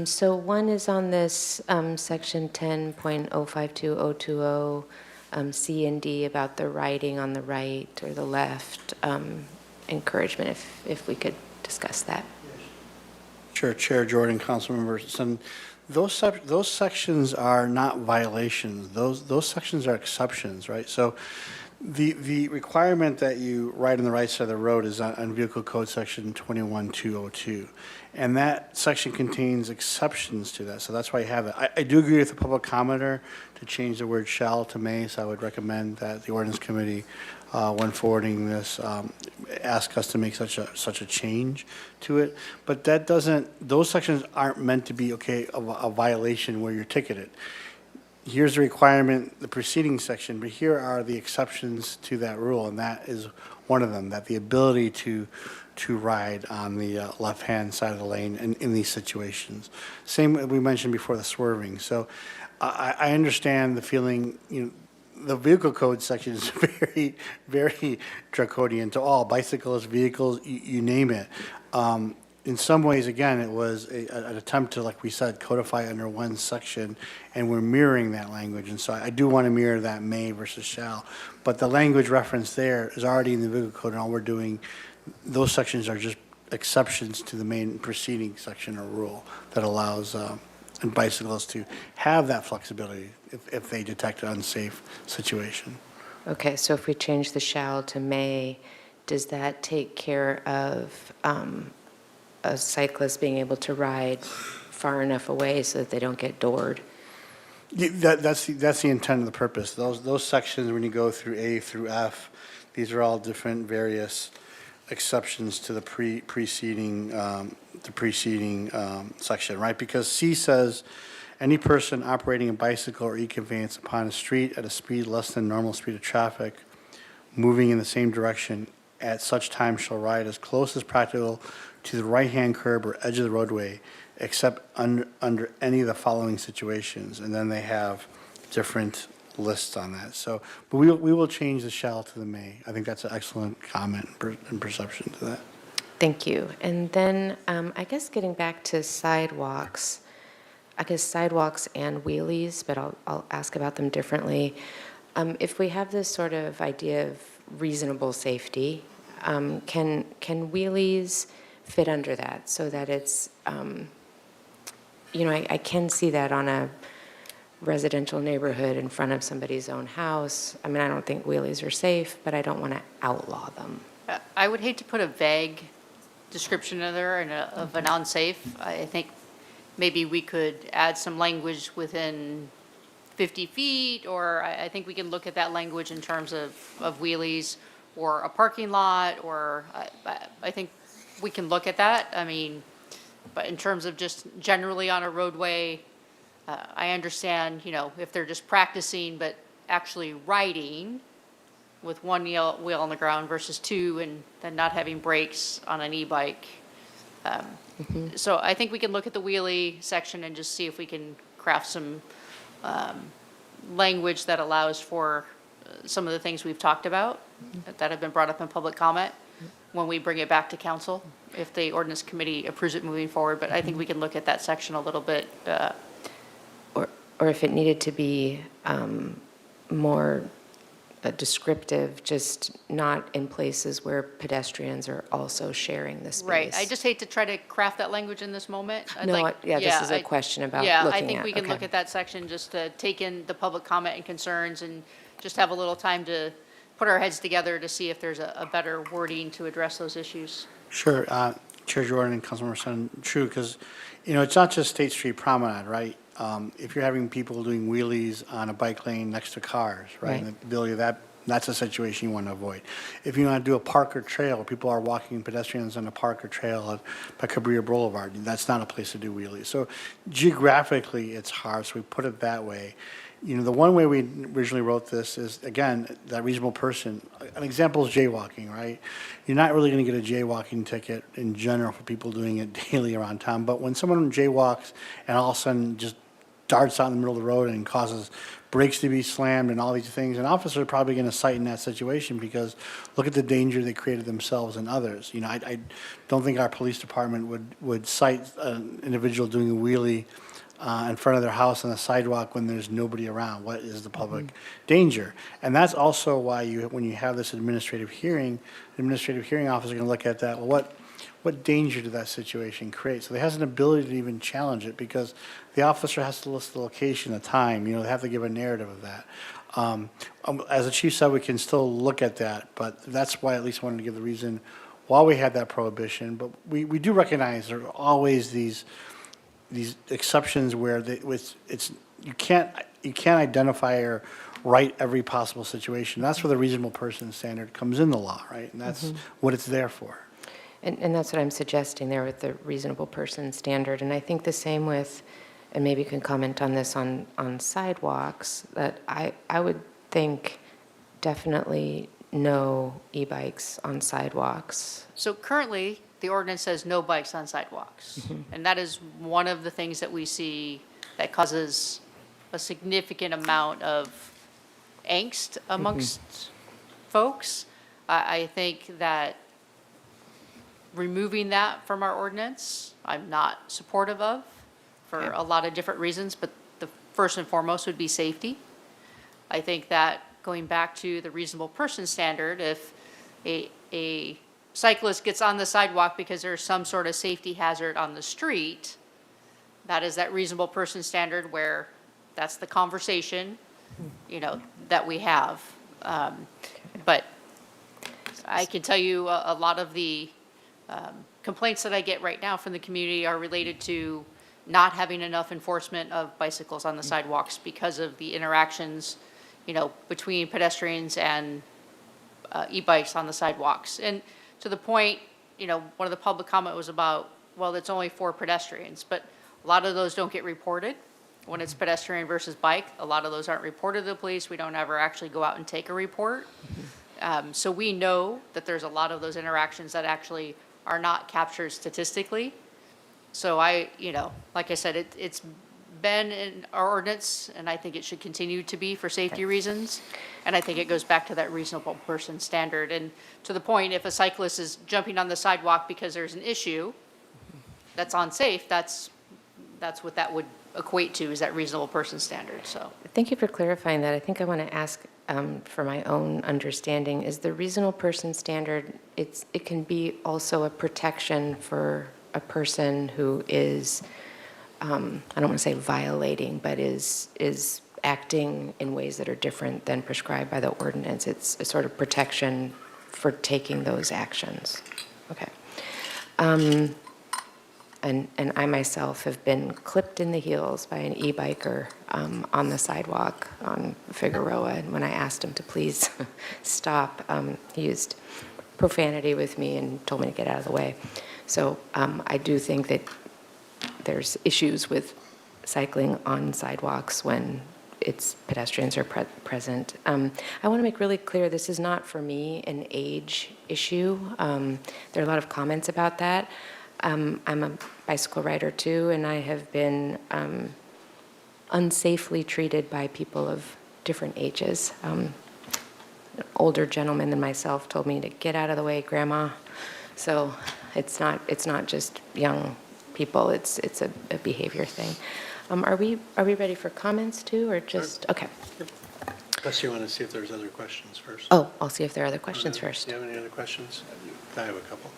So one is on this section 10.052020 C and D about the riding on the right or the left encouragement, if we could discuss that. Sure, Chair Jordan, council members. And those sections are not violations. Those sections are exceptions, right? So the requirement that you ride on the right side of the road is on Vehicle Code Section 21202. And that section contains exceptions to that. So that's why you have it. I do agree with the public commenter to change the word shall to may. So I would recommend that the Ordinance Committee, when forwarding this, ask us to make such a change to it. But that doesn't, those sections aren't meant to be, a violation where you're ticketed. Here's the requirement, the preceding section, but here are the exceptions to that rule, and that is one of them, that the ability to ride on the left-hand side of the lane in these situations. Same we mentioned before, the swerving. So I understand the feeling, the vehicle code section is very, very draconian to all, bicyclists, vehicles, you name it. In some ways, again, it was an attempt to, like we said, codify under one section, and we're mirroring that language. And so I do want to mirror that may versus shall. But the language reference there is already in the vehicle code, and all we're doing, those sections are just exceptions to the main preceding section or rule that allows bicyclists to have that flexibility if they detect an unsafe situation. Okay, so if we change the shall to may, does that take care of a cyclist being able to ride far enough away so that they don't get doored? That's the intent of the purpose. Those sections, when you go through A through F, these are all different various exceptions to the preceding section, right? Because C says, any person operating a bicycle or e-conveyance upon a street at a speed less than normal speed of traffic, moving in the same direction at such time shall ride as close as practical to the right-hand curb or edge of the roadway, except under any of the following situations. And then they have different lists on that. So, but we will change the shall to the may. I think that's an excellent comment and perception to that. Thank you. And then I guess getting back to sidewalks, I guess sidewalks and wheelies, but I'll ask about them differently. If we have this sort of idea of reasonable safety, can wheelies fit under that so that it's, I can see that on a residential neighborhood in front of somebody's own house. I mean, I don't think wheelies are safe, but I don't want to outlaw them. I would hate to put a vague description in there of an unsafe. I think maybe we could add some language within 50 feet, or I think we can look at that language in terms of wheelies or a parking lot, or I think we can look at that. I mean, but in terms of just generally on a roadway, I understand, if they're just practicing, but actually riding with one wheel on the ground versus two, and then not having brakes on an e-bike. So I think we can look at the wheelie section and just see if we can craft some language that allows for some of the things we've talked about that have been brought up in public comment when we bring it back to council, if the ordinance committee approves it moving forward. But I think we can look at that section a little bit. Or if it needed to be more descriptive, just not in places where pedestrians are also sharing the space. Right. I just hate to try to craft that language in this moment. This is a question about Yeah, looking I think at, we can okay. look at that section just to take in the public comment and concerns and just have a little time to put our heads together to see if there's a better wording to address those issues. Sure, Chair Jordan and Councilmember Sun, true, because, it's not just State Street Promenade, right? If you're having people doing wheelies on a bike lane next to cars, right? And the ability of that's a situation you want to avoid. If you want to do a park or trail, people are walking pedestrians on a park or trail by Cabrera Boulevard, that's not a place to do wheelies. So geographically, it's hard, so we put it that way. The one way we originally wrote this is, again, that reasonable person. An example is jaywalking, right? You're not really going to get a jaywalking ticket in general for people doing it daily around town, but when someone jaywalks and all of a sudden just darts out in the middle of the road and causes brakes to be slammed and all these things, an officer is probably going to cite in that situation because look at the danger they created themselves and others. I don't think our police department would cite an individual doing a wheelie in front of their house on the sidewalk when there's nobody around. What is the public danger? And that's also why when you have this administrative hearing, the administrative hearing officer can look at that. Well, what danger did that situation create? So they has an ability to even challenge it because the officer has to list the location, the time. They have to give a narrative of that. As the chief said, we can still look at that, but that's why I at least wanted to give the reason why we had that prohibition. But we do recognize there are always these exceptions where you can't identify or write every possible situation. That's where the reasonable person standard comes in the law, right? And that's what it's there for. And that's what I'm suggesting there with the reasonable person standard. And I think the same with, and maybe you can comment on this on sidewalks, that I would think definitely no e-bikes on sidewalks. So currently, the ordinance says no bikes on sidewalks. And that is one of the things that we see that causes a significant amount of angst amongst folks. I think that removing that from our ordinance, I'm not supportive of for a lot of different reasons, but the first and foremost would be safety. I think that going back to the reasonable person standard, if a cyclist gets on the sidewalk because there's some sort of safety hazard on the street, that is that reasonable person standard where that's the conversation, that we have. But I can tell you a lot of the complaints that I get right now from the community are related to not having enough enforcement of bicycles on the sidewalks because of the interactions, between pedestrians and e-bikes on the sidewalks. And to the point, one of the public comment was about, well, it's only for pedestrians, but a lot of those don't get reported. When it's pedestrian versus bike, a lot of those aren't reported to the police. We don't ever actually go out and take a report. So we know that there's a lot of those interactions that actually are not captured statistically. So like I said, it's been in our ordinance, and I think it should continue to be for safety reasons. And I think it goes back to that reasonable person standard. And to the point, if a cyclist is jumping on the sidewalk because there's an issue that's unsafe, that's what that would equate to, is that reasonable person standard, so. Thank you for clarifying that. I think I want to ask, for my own understanding, is the reasonable person standard, it can be also a protection for a person who is, I don't want to say violating, but is acting in ways that are different than prescribed by the ordinance. It's a sort of protection for taking those actions. Okay. And I myself have been clipped in the heels by an e-biker on the sidewalk on Figueroa. And when I asked him to please stop, he used profanity with me and told me to get out of the way. So I do think that there's issues with cycling on sidewalks when its pedestrians are present. I want to make really clear, this is not for me an age issue. There are a lot of comments about that. I'm a bicycle rider too, and I have been unsafely treated by people of different ages. An older gentleman than myself told me to get out of the way, Grandma. So it's not just young people, it's a behavior thing. Are we ready for comments too, or just, okay. Unless you want to see if there's other questions first. Oh, I'll see if there are other questions first. Do you have any other questions? I have a couple.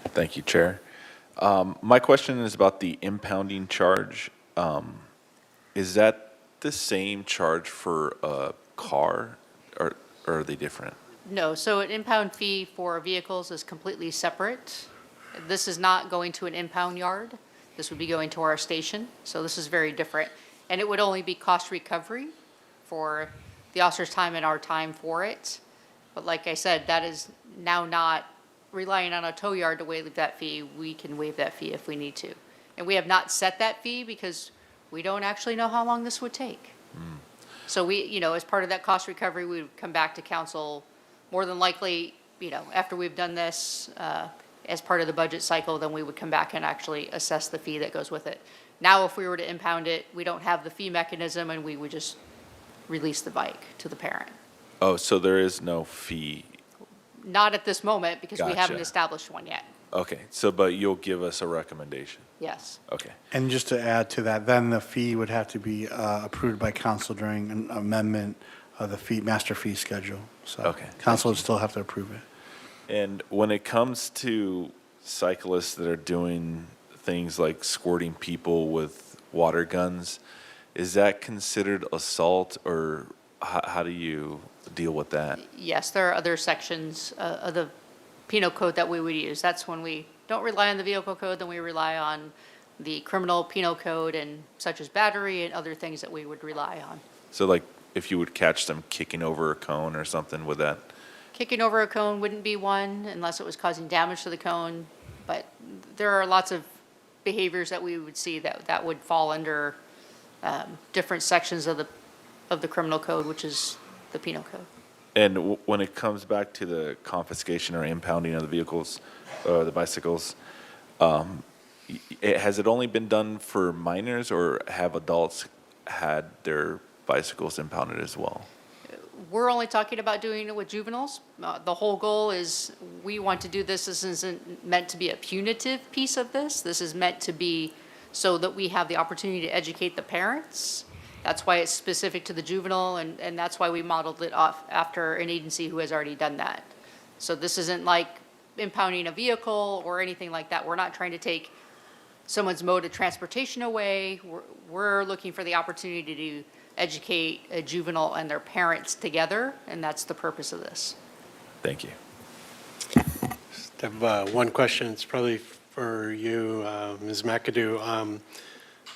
Thank you, Chair. My question is about the impounding charge. Is that the same charge for a car, or are they different? No, so an impound fee for vehicles is completely separate. This is not going to an impound yard. This would be going to our station, so this is very different. And it would only be cost recovery for the officer's time and our time for it. But like I said, that is now not relying on a tow yard to waive that fee. We can waive that fee if we need to. And we have not set that fee because we don't actually know how long this would take. So we, as part of that cost recovery, we would come back to council more than likely, after we've done this, as part of the budget cycle, then we would come back and actually assess the fee that goes with it. Now, if we were to impound it, we don't have the fee mechanism, and we would just release the bike to the parent. Oh, so there is no fee. Not at this moment, because we haven't Gotcha. established one yet. Okay, but you'll give us a recommendation. Yes. Okay. And just to add to that, then the fee would have to be approved by council during an amendment of the master fee schedule. So Okay. council would still have to approve it. And when it comes to cyclists that are doing things like squirting people with water guns, is that considered assault, or how do you deal with that? Yes, there are other sections of the penal code that we would use. That's when we don't rely on the vehicle code, then we rely on the criminal penal code, and such as battery and other things that we would rely on. So like if you would catch them kicking over a cone or something, would that? Kicking over a cone wouldn't be one unless it was causing damage to the cone, but there are lots of behaviors that we would see that would fall under different sections of the criminal code, which is the penal code. And when it comes back to the confiscation or impounding of the vehicles, the bicycles, has it only been done for minors, or have adults had their bicycles impounded as well? We're only talking about doing it with juveniles. The whole goal is we want to do this. This isn't meant to be a punitive piece of this. This is meant to be so that we have the opportunity to educate the parents. That's why it's specific to the juvenile, and that's why we modeled it off after an agency who has already done that. So this isn't like impounding a vehicle or anything like that. We're not trying to take someone's mode of transportation away. We're looking for the opportunity to educate a juvenile and their parents together, and that's the purpose of this. Thank you. I have one question. It's probably for you, Ms. McAdoo.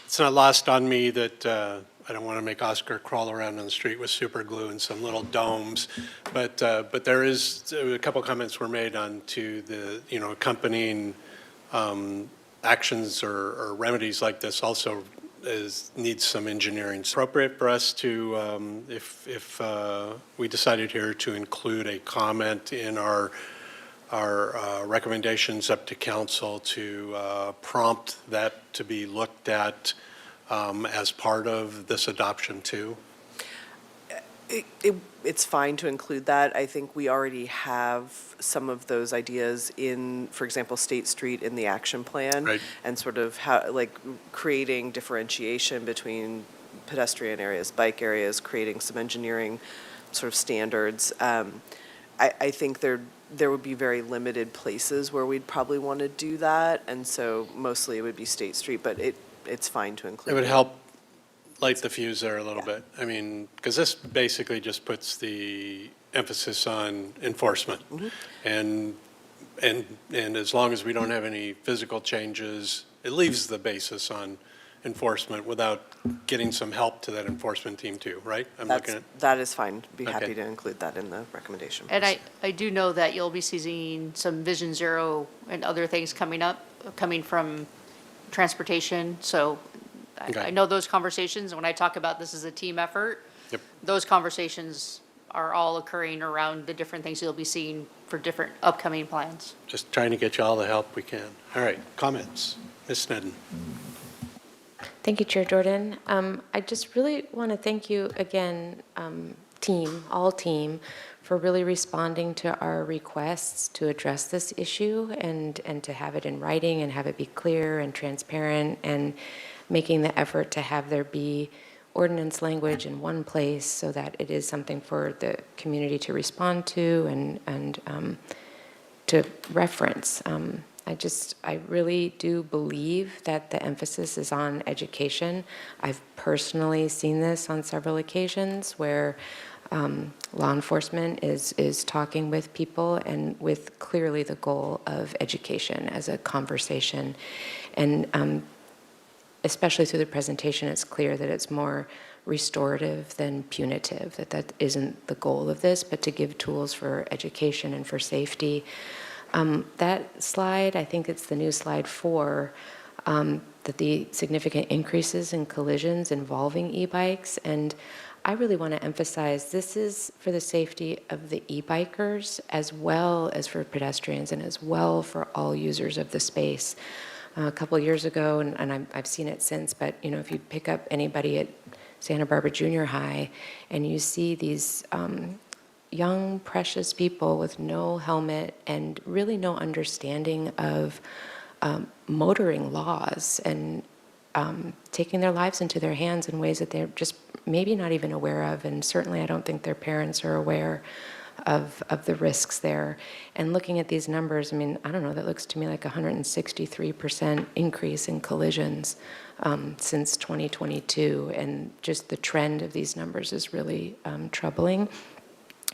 It's not lost on me that I don't want to make Oscar crawl around on the street with super glue and some little domes, but there is a couple comments were made on to the accompanying actions or remedies like this also needs some engineering. It's appropriate for us to, if we decided here to include a comment in our recommendations up to council to prompt that to be looked at as part of this adoption too? It's fine to include that. I think we already have some of those ideas in, for example, State Street in the action plan. Right. And sort of how, like, creating differentiation between pedestrian areas, bike areas, creating some engineering sort of standards. I think there would be very limited places where we'd probably want to do that, and so mostly it would be State Street, but it's fine to include. It would help light the fuse there a little bit. I mean, because this basically just puts the emphasis on enforcement. And as long as we don't have any physical changes, it leaves the basis on enforcement without getting some help to that enforcement team too, right? That is fine. Be happy Okay. to include that in the recommendation. And I do know that you'll be seeing some Vision Zero and other things coming from transportation. So Okay. I know those conversations, when I talk about this as a team effort, Yep. those conversations are all occurring around the different things you'll be seeing for different upcoming plans. Just trying to get you all the help we can. All right, comments? Ms. Sneddon? Thank you, Chair Jordan. I just really want to thank you again, all team, for really responding to our requests to address this issue and to have it in writing and have it be clear and transparent, and making the effort to have there be ordinance language in one place so that it is something for the community to respond to and to reference. I really do believe that the emphasis is on education. I've personally seen this on several occasions where law enforcement is talking with people and with clearly the goal of education as a conversation. And especially through the presentation, it's clear that it's more restorative than punitive, that isn't the goal of this, but to give tools for education and for safety. That slide, I think it's the new slide 4, that the significant increases in collisions involving e-bikes, and I really want to emphasize this is for the safety of the e-bikers as well as for pedestrians and as well for all users of the space. A couple of years ago, and I've seen it since, but if you pick up anybody at Santa Barbara Junior High and you see these young, precious people with no helmet and really no understanding of motoring laws and taking their lives into their hands in ways that they're just maybe not even aware of, and certainly I don't think their parents are aware of the risks there. And looking at these numbers, I mean, I don't know, that looks to me like 163% increase in collisions since 2022, and just the trend of these numbers is really troubling,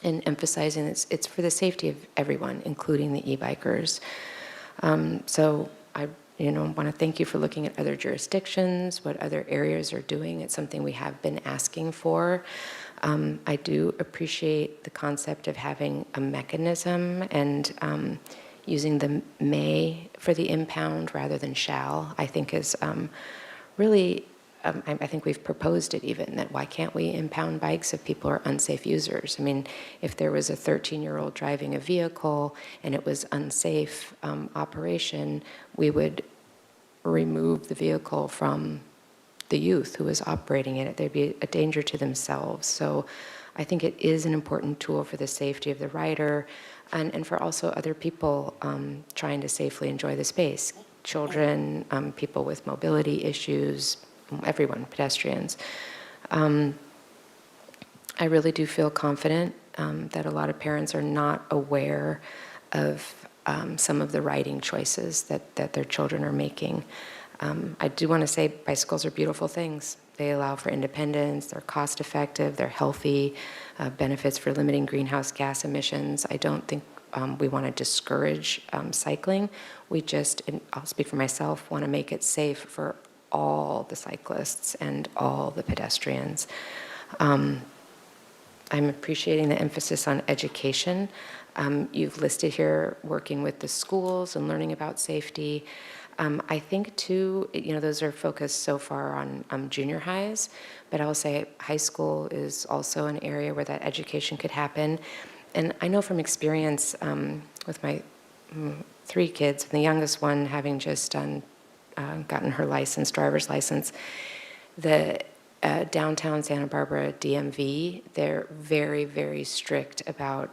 and emphasizing it's for the safety of everyone, including the e-bikers. So I want to thank you for looking at other jurisdictions, what other areas are doing. It's something we have been asking for. I do appreciate the concept of having a mechanism and using the may for the impound rather than shall, I think is really, I think we've proposed it even, that why can't we impound bikes if people are unsafe users? I mean, if there was a 13-year-old driving a vehicle and it was unsafe operation, we would remove the vehicle from the youth who is operating it. They'd be a danger to themselves. So I think it is an important tool for the safety of the rider and for also other people trying to safely enjoy the space. Children, people with mobility issues, everyone, pedestrians. I really do feel confident that a lot of parents are not aware of some of the riding choices that their children are making. I do want to say bicycles are beautiful things. They allow for independence, they're cost effective, they're healthy, benefits for limiting greenhouse gas emissions. I don't think we want to discourage cycling. We just, and I'll speak for myself, want to make it safe for all the cyclists and all the pedestrians. I'm appreciating the emphasis on education. You've listed here working with the schools and learning about safety. I think too, those are focused so far on junior highs, but I'll say high school is also an area where that education could happen. And I know from experience with my 3 kids, the youngest one having just gotten her license, driver's license, The downtown Santa Barbara DMV, they're very, very strict about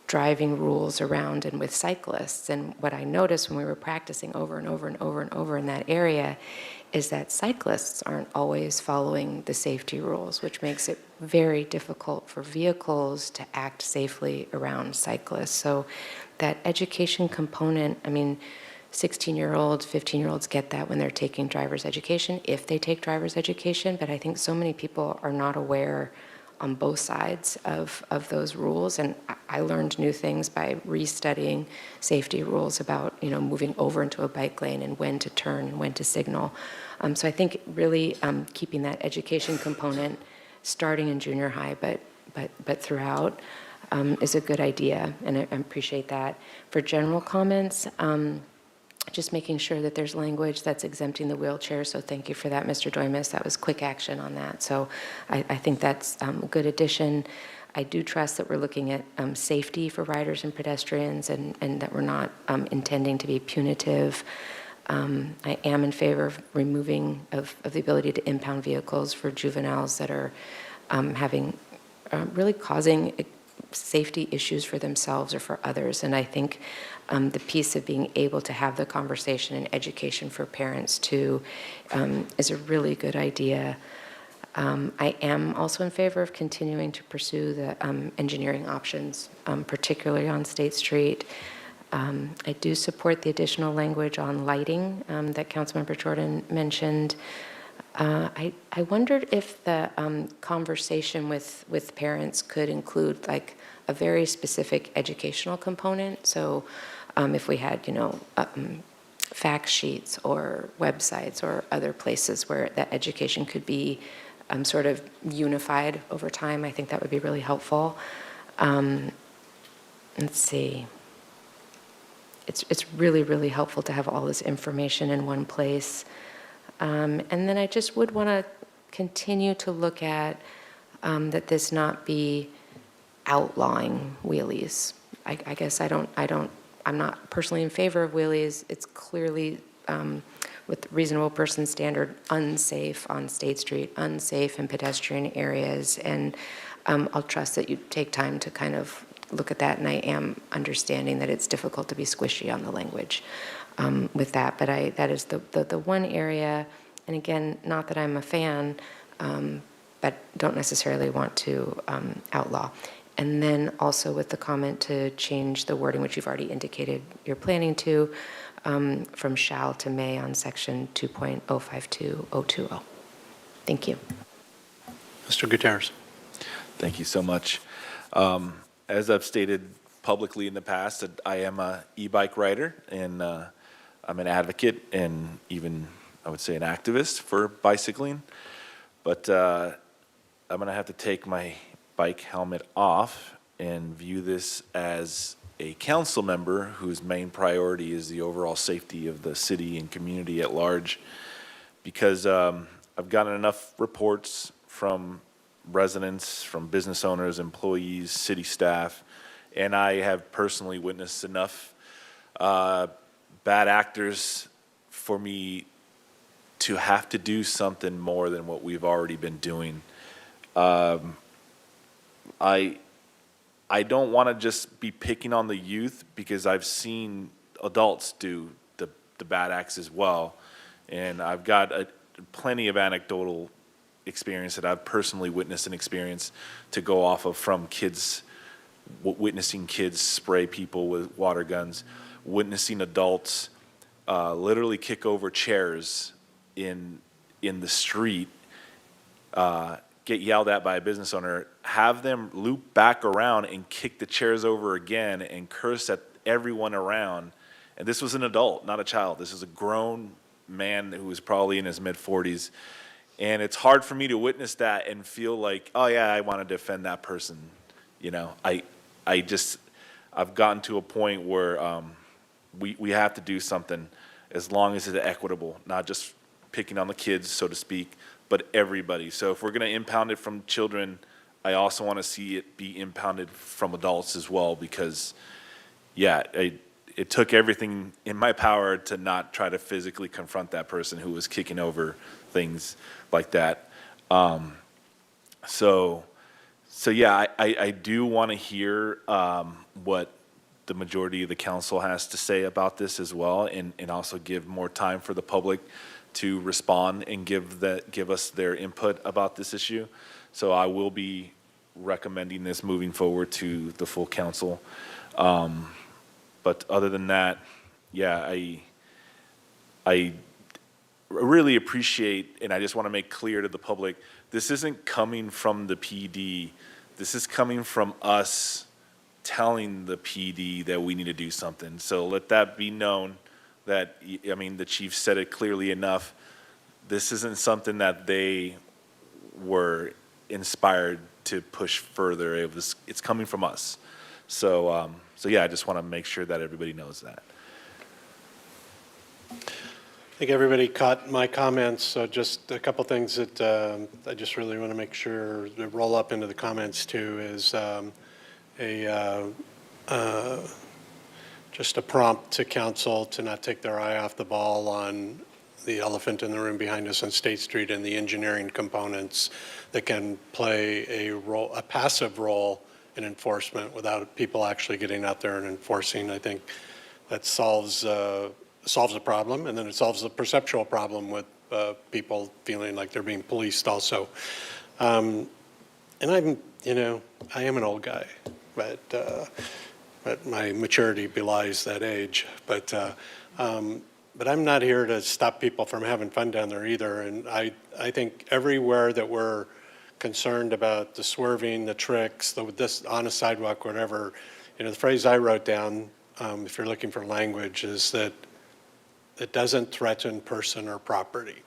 driving rules around and with cyclists. And what I noticed when we were practicing over and over and over and over in that area is that cyclists aren't always following the safety rules, which makes it very difficult for vehicles to act safely around cyclists. So that education component, I mean, 16-year-olds, 15-year-olds get that when they're taking driver's education, if they take driver's education, but I think so many people are not aware on both sides of those rules. And I learned new things by restudying safety rules about, moving over into a bike lane and when to turn and when to signal. So I think really keeping that education component starting in junior high, but throughout is a good idea, and I appreciate that. For general comments, just making sure that there's language that's exempting the wheelchair, so thank you for that, Mr. Doimus. That was quick action on that, so I think that's a good addition. I do trust that we're looking at safety for riders and pedestrians, and that we're not intending to be punitive. I am in favor of removing of the ability to impound vehicles for juveniles that are really causing safety issues for themselves or for others. And I think the piece of being able to have the conversation and education for parents too is a really good idea. I am also in favor of continuing to pursue the engineering options, particularly on State Street. I do support the additional language on lighting that Councilmember Jordan mentioned. I wondered if the conversation with parents could include like a very specific educational component. So if we had, fact sheets or websites or other places where that education could be sort of unified over time, I think that would be really helpful. Let's see. It's really, really helpful to have all this information in one place. And then I just would want to continue to look at that this not be outlawing wheelies. I guess I'm not personally in favor of wheelies. It's clearly, with reasonable person standard, unsafe on State Street, unsafe in pedestrian areas. And I'll trust that you take time to kind of look at that, and I am understanding that it's difficult to be squishy on the language with that, but that is the one area, and again, not that I'm a fan, but don't necessarily want to outlaw. And then also with the comment to change the wording, which you've already indicated you're planning to, from shall to may on section 2.052020. Thank you. Mr. Gutierrez. Thank you so much. As I've stated publicly in the past, that I am a e-bike rider, and I'm an advocate and even, I would say, an activist for bicycling. But I'm going to have to take my bike helmet off and view this as a council member whose main priority is the overall safety of the city and community at large, because I've gotten enough reports from residents, from business owners, employees, city staff, and I have personally witnessed enough bad actors for me to have to do something more than what we've already been doing. I don't want to just be picking on the youth, because I've seen adults do the bad acts as well, and I've got plenty of anecdotal experience that I've personally witnessed and experienced to go off of, from kids, witnessing kids spray people with water guns, witnessing adults literally kick over chairs in the street, get yelled at by a business owner, have them loop back around and kick the chairs over again and curse at everyone around. And this was an adult, not a child. This is a grown man who was probably in his mid-40s. And it's hard for me to witness that and feel like, oh yeah, I want to defend that person. I've gotten to a point where we have to do something, as long as it's equitable, not just picking on the kids, so to speak, but everybody. So if we're going to impound it from children, I also want to see it be impounded from adults as well, because, yeah, it took everything in my power to not try to physically confront that person who was kicking over things like that. So yeah, I do want to hear what the majority of the council has to say about this as well, and also give more time for the public to respond and give us their input about this issue. So I will be recommending this moving forward to the full council. But other than that, yeah, I really appreciate, and I just want to make clear to the public, this isn't coming from the PD. This is coming from us telling the PD that we need to do something. So let that be known that, I mean, the chief said it clearly enough. This isn't something that they were inspired to push further. It's coming from us. So yeah, I just want to make sure that everybody knows that. I think everybody caught my comments, so just a couple things that I just really want to make sure to roll up into the comments too is just a prompt to council to not take their eye off the ball on the elephant in the room behind us on State Street and the engineering components that can play a passive role in enforcement without people actually getting out there and enforcing. I think that solves a problem, and then it solves the perceptual problem with people feeling like they're being policed also. And I am an old guy, but my maturity belies that age. But I'm not here to stop people from having fun down there either. And I think everywhere that we're concerned about the swerving, the tricks, this on a sidewalk, whatever, the phrase I wrote down, if you're looking for language, is that it doesn't threaten person or property.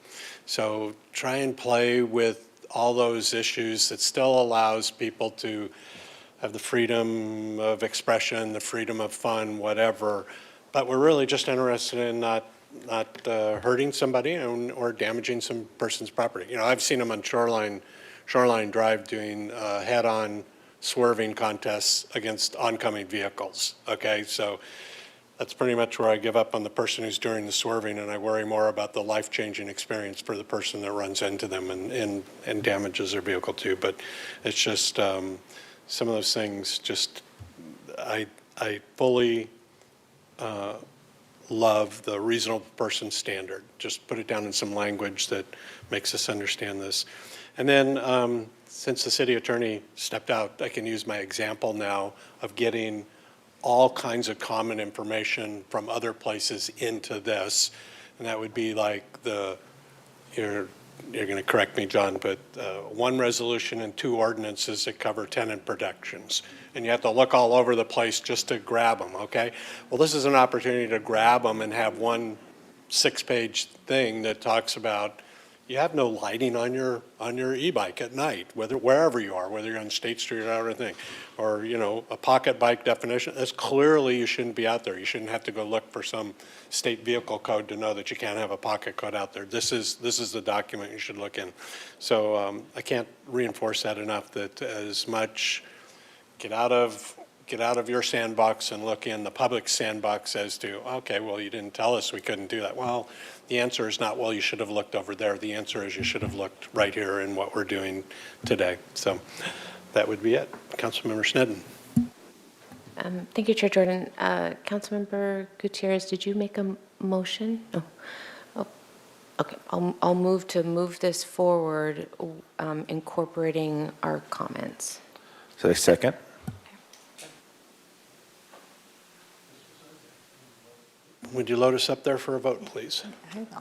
So try and play with all those issues that still allows people to have the freedom of expression, the freedom of fun, whatever. But we're really just interested in not hurting somebody or damaging some person's property. I've seen them on Shoreline Drive doing head-on swerving contests against oncoming vehicles. Okay, so that's pretty much where I give up on the person who's doing the swerving, and I worry more about the life-changing experience for the person that runs into them and damages their vehicle too. But it's just some of those things. Just I fully love the reasonable person standard. Just put it down in some language that makes us understand this. And then since the city attorney stepped out, I can use my example now of getting all kinds of common information from other places into this. And that would be like you're going to correct me, John, but one resolution and 2 ordinances that cover tenant protections. And you have to look all over the place just to grab them, okay? Well, this is an opportunity to grab them and have one 6-page thing that talks about you have no lighting on your e-bike at night, wherever you are, whether you're on State Street or other thing, or a pocket bike definition. That's clearly you shouldn't be out there. You shouldn't have to go look for some state vehicle code to know that you can't have a pocket code out there. This is the document you should look in. So I can't reinforce that enough. That as much get out of your sandbox and look in the public sandbox as to, okay, well, you didn't tell us we couldn't do that. Well, the answer is not, well, you should have looked over there. The answer is you should have looked right here in what we're doing today. So that would be it. Councilmember Sneddon. Thank you, Chair Jordan. Councilmember Gutierrez, did you make a motion? No. Oh, okay. I'll move this forward, incorporating our comments. So second. Would you load us up there for a vote, please?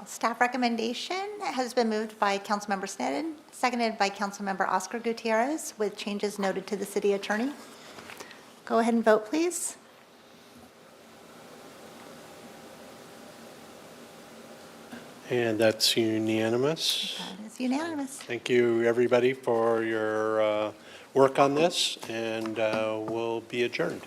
Staff recommendation has been moved by Councilmember Sneddon, seconded by Councilmember Oscar Gutierrez, with changes noted to the city attorney. Go ahead and vote, please. And that's unanimous. That is unanimous. Thank you, everybody, for your work on this, and we'll be adjourned.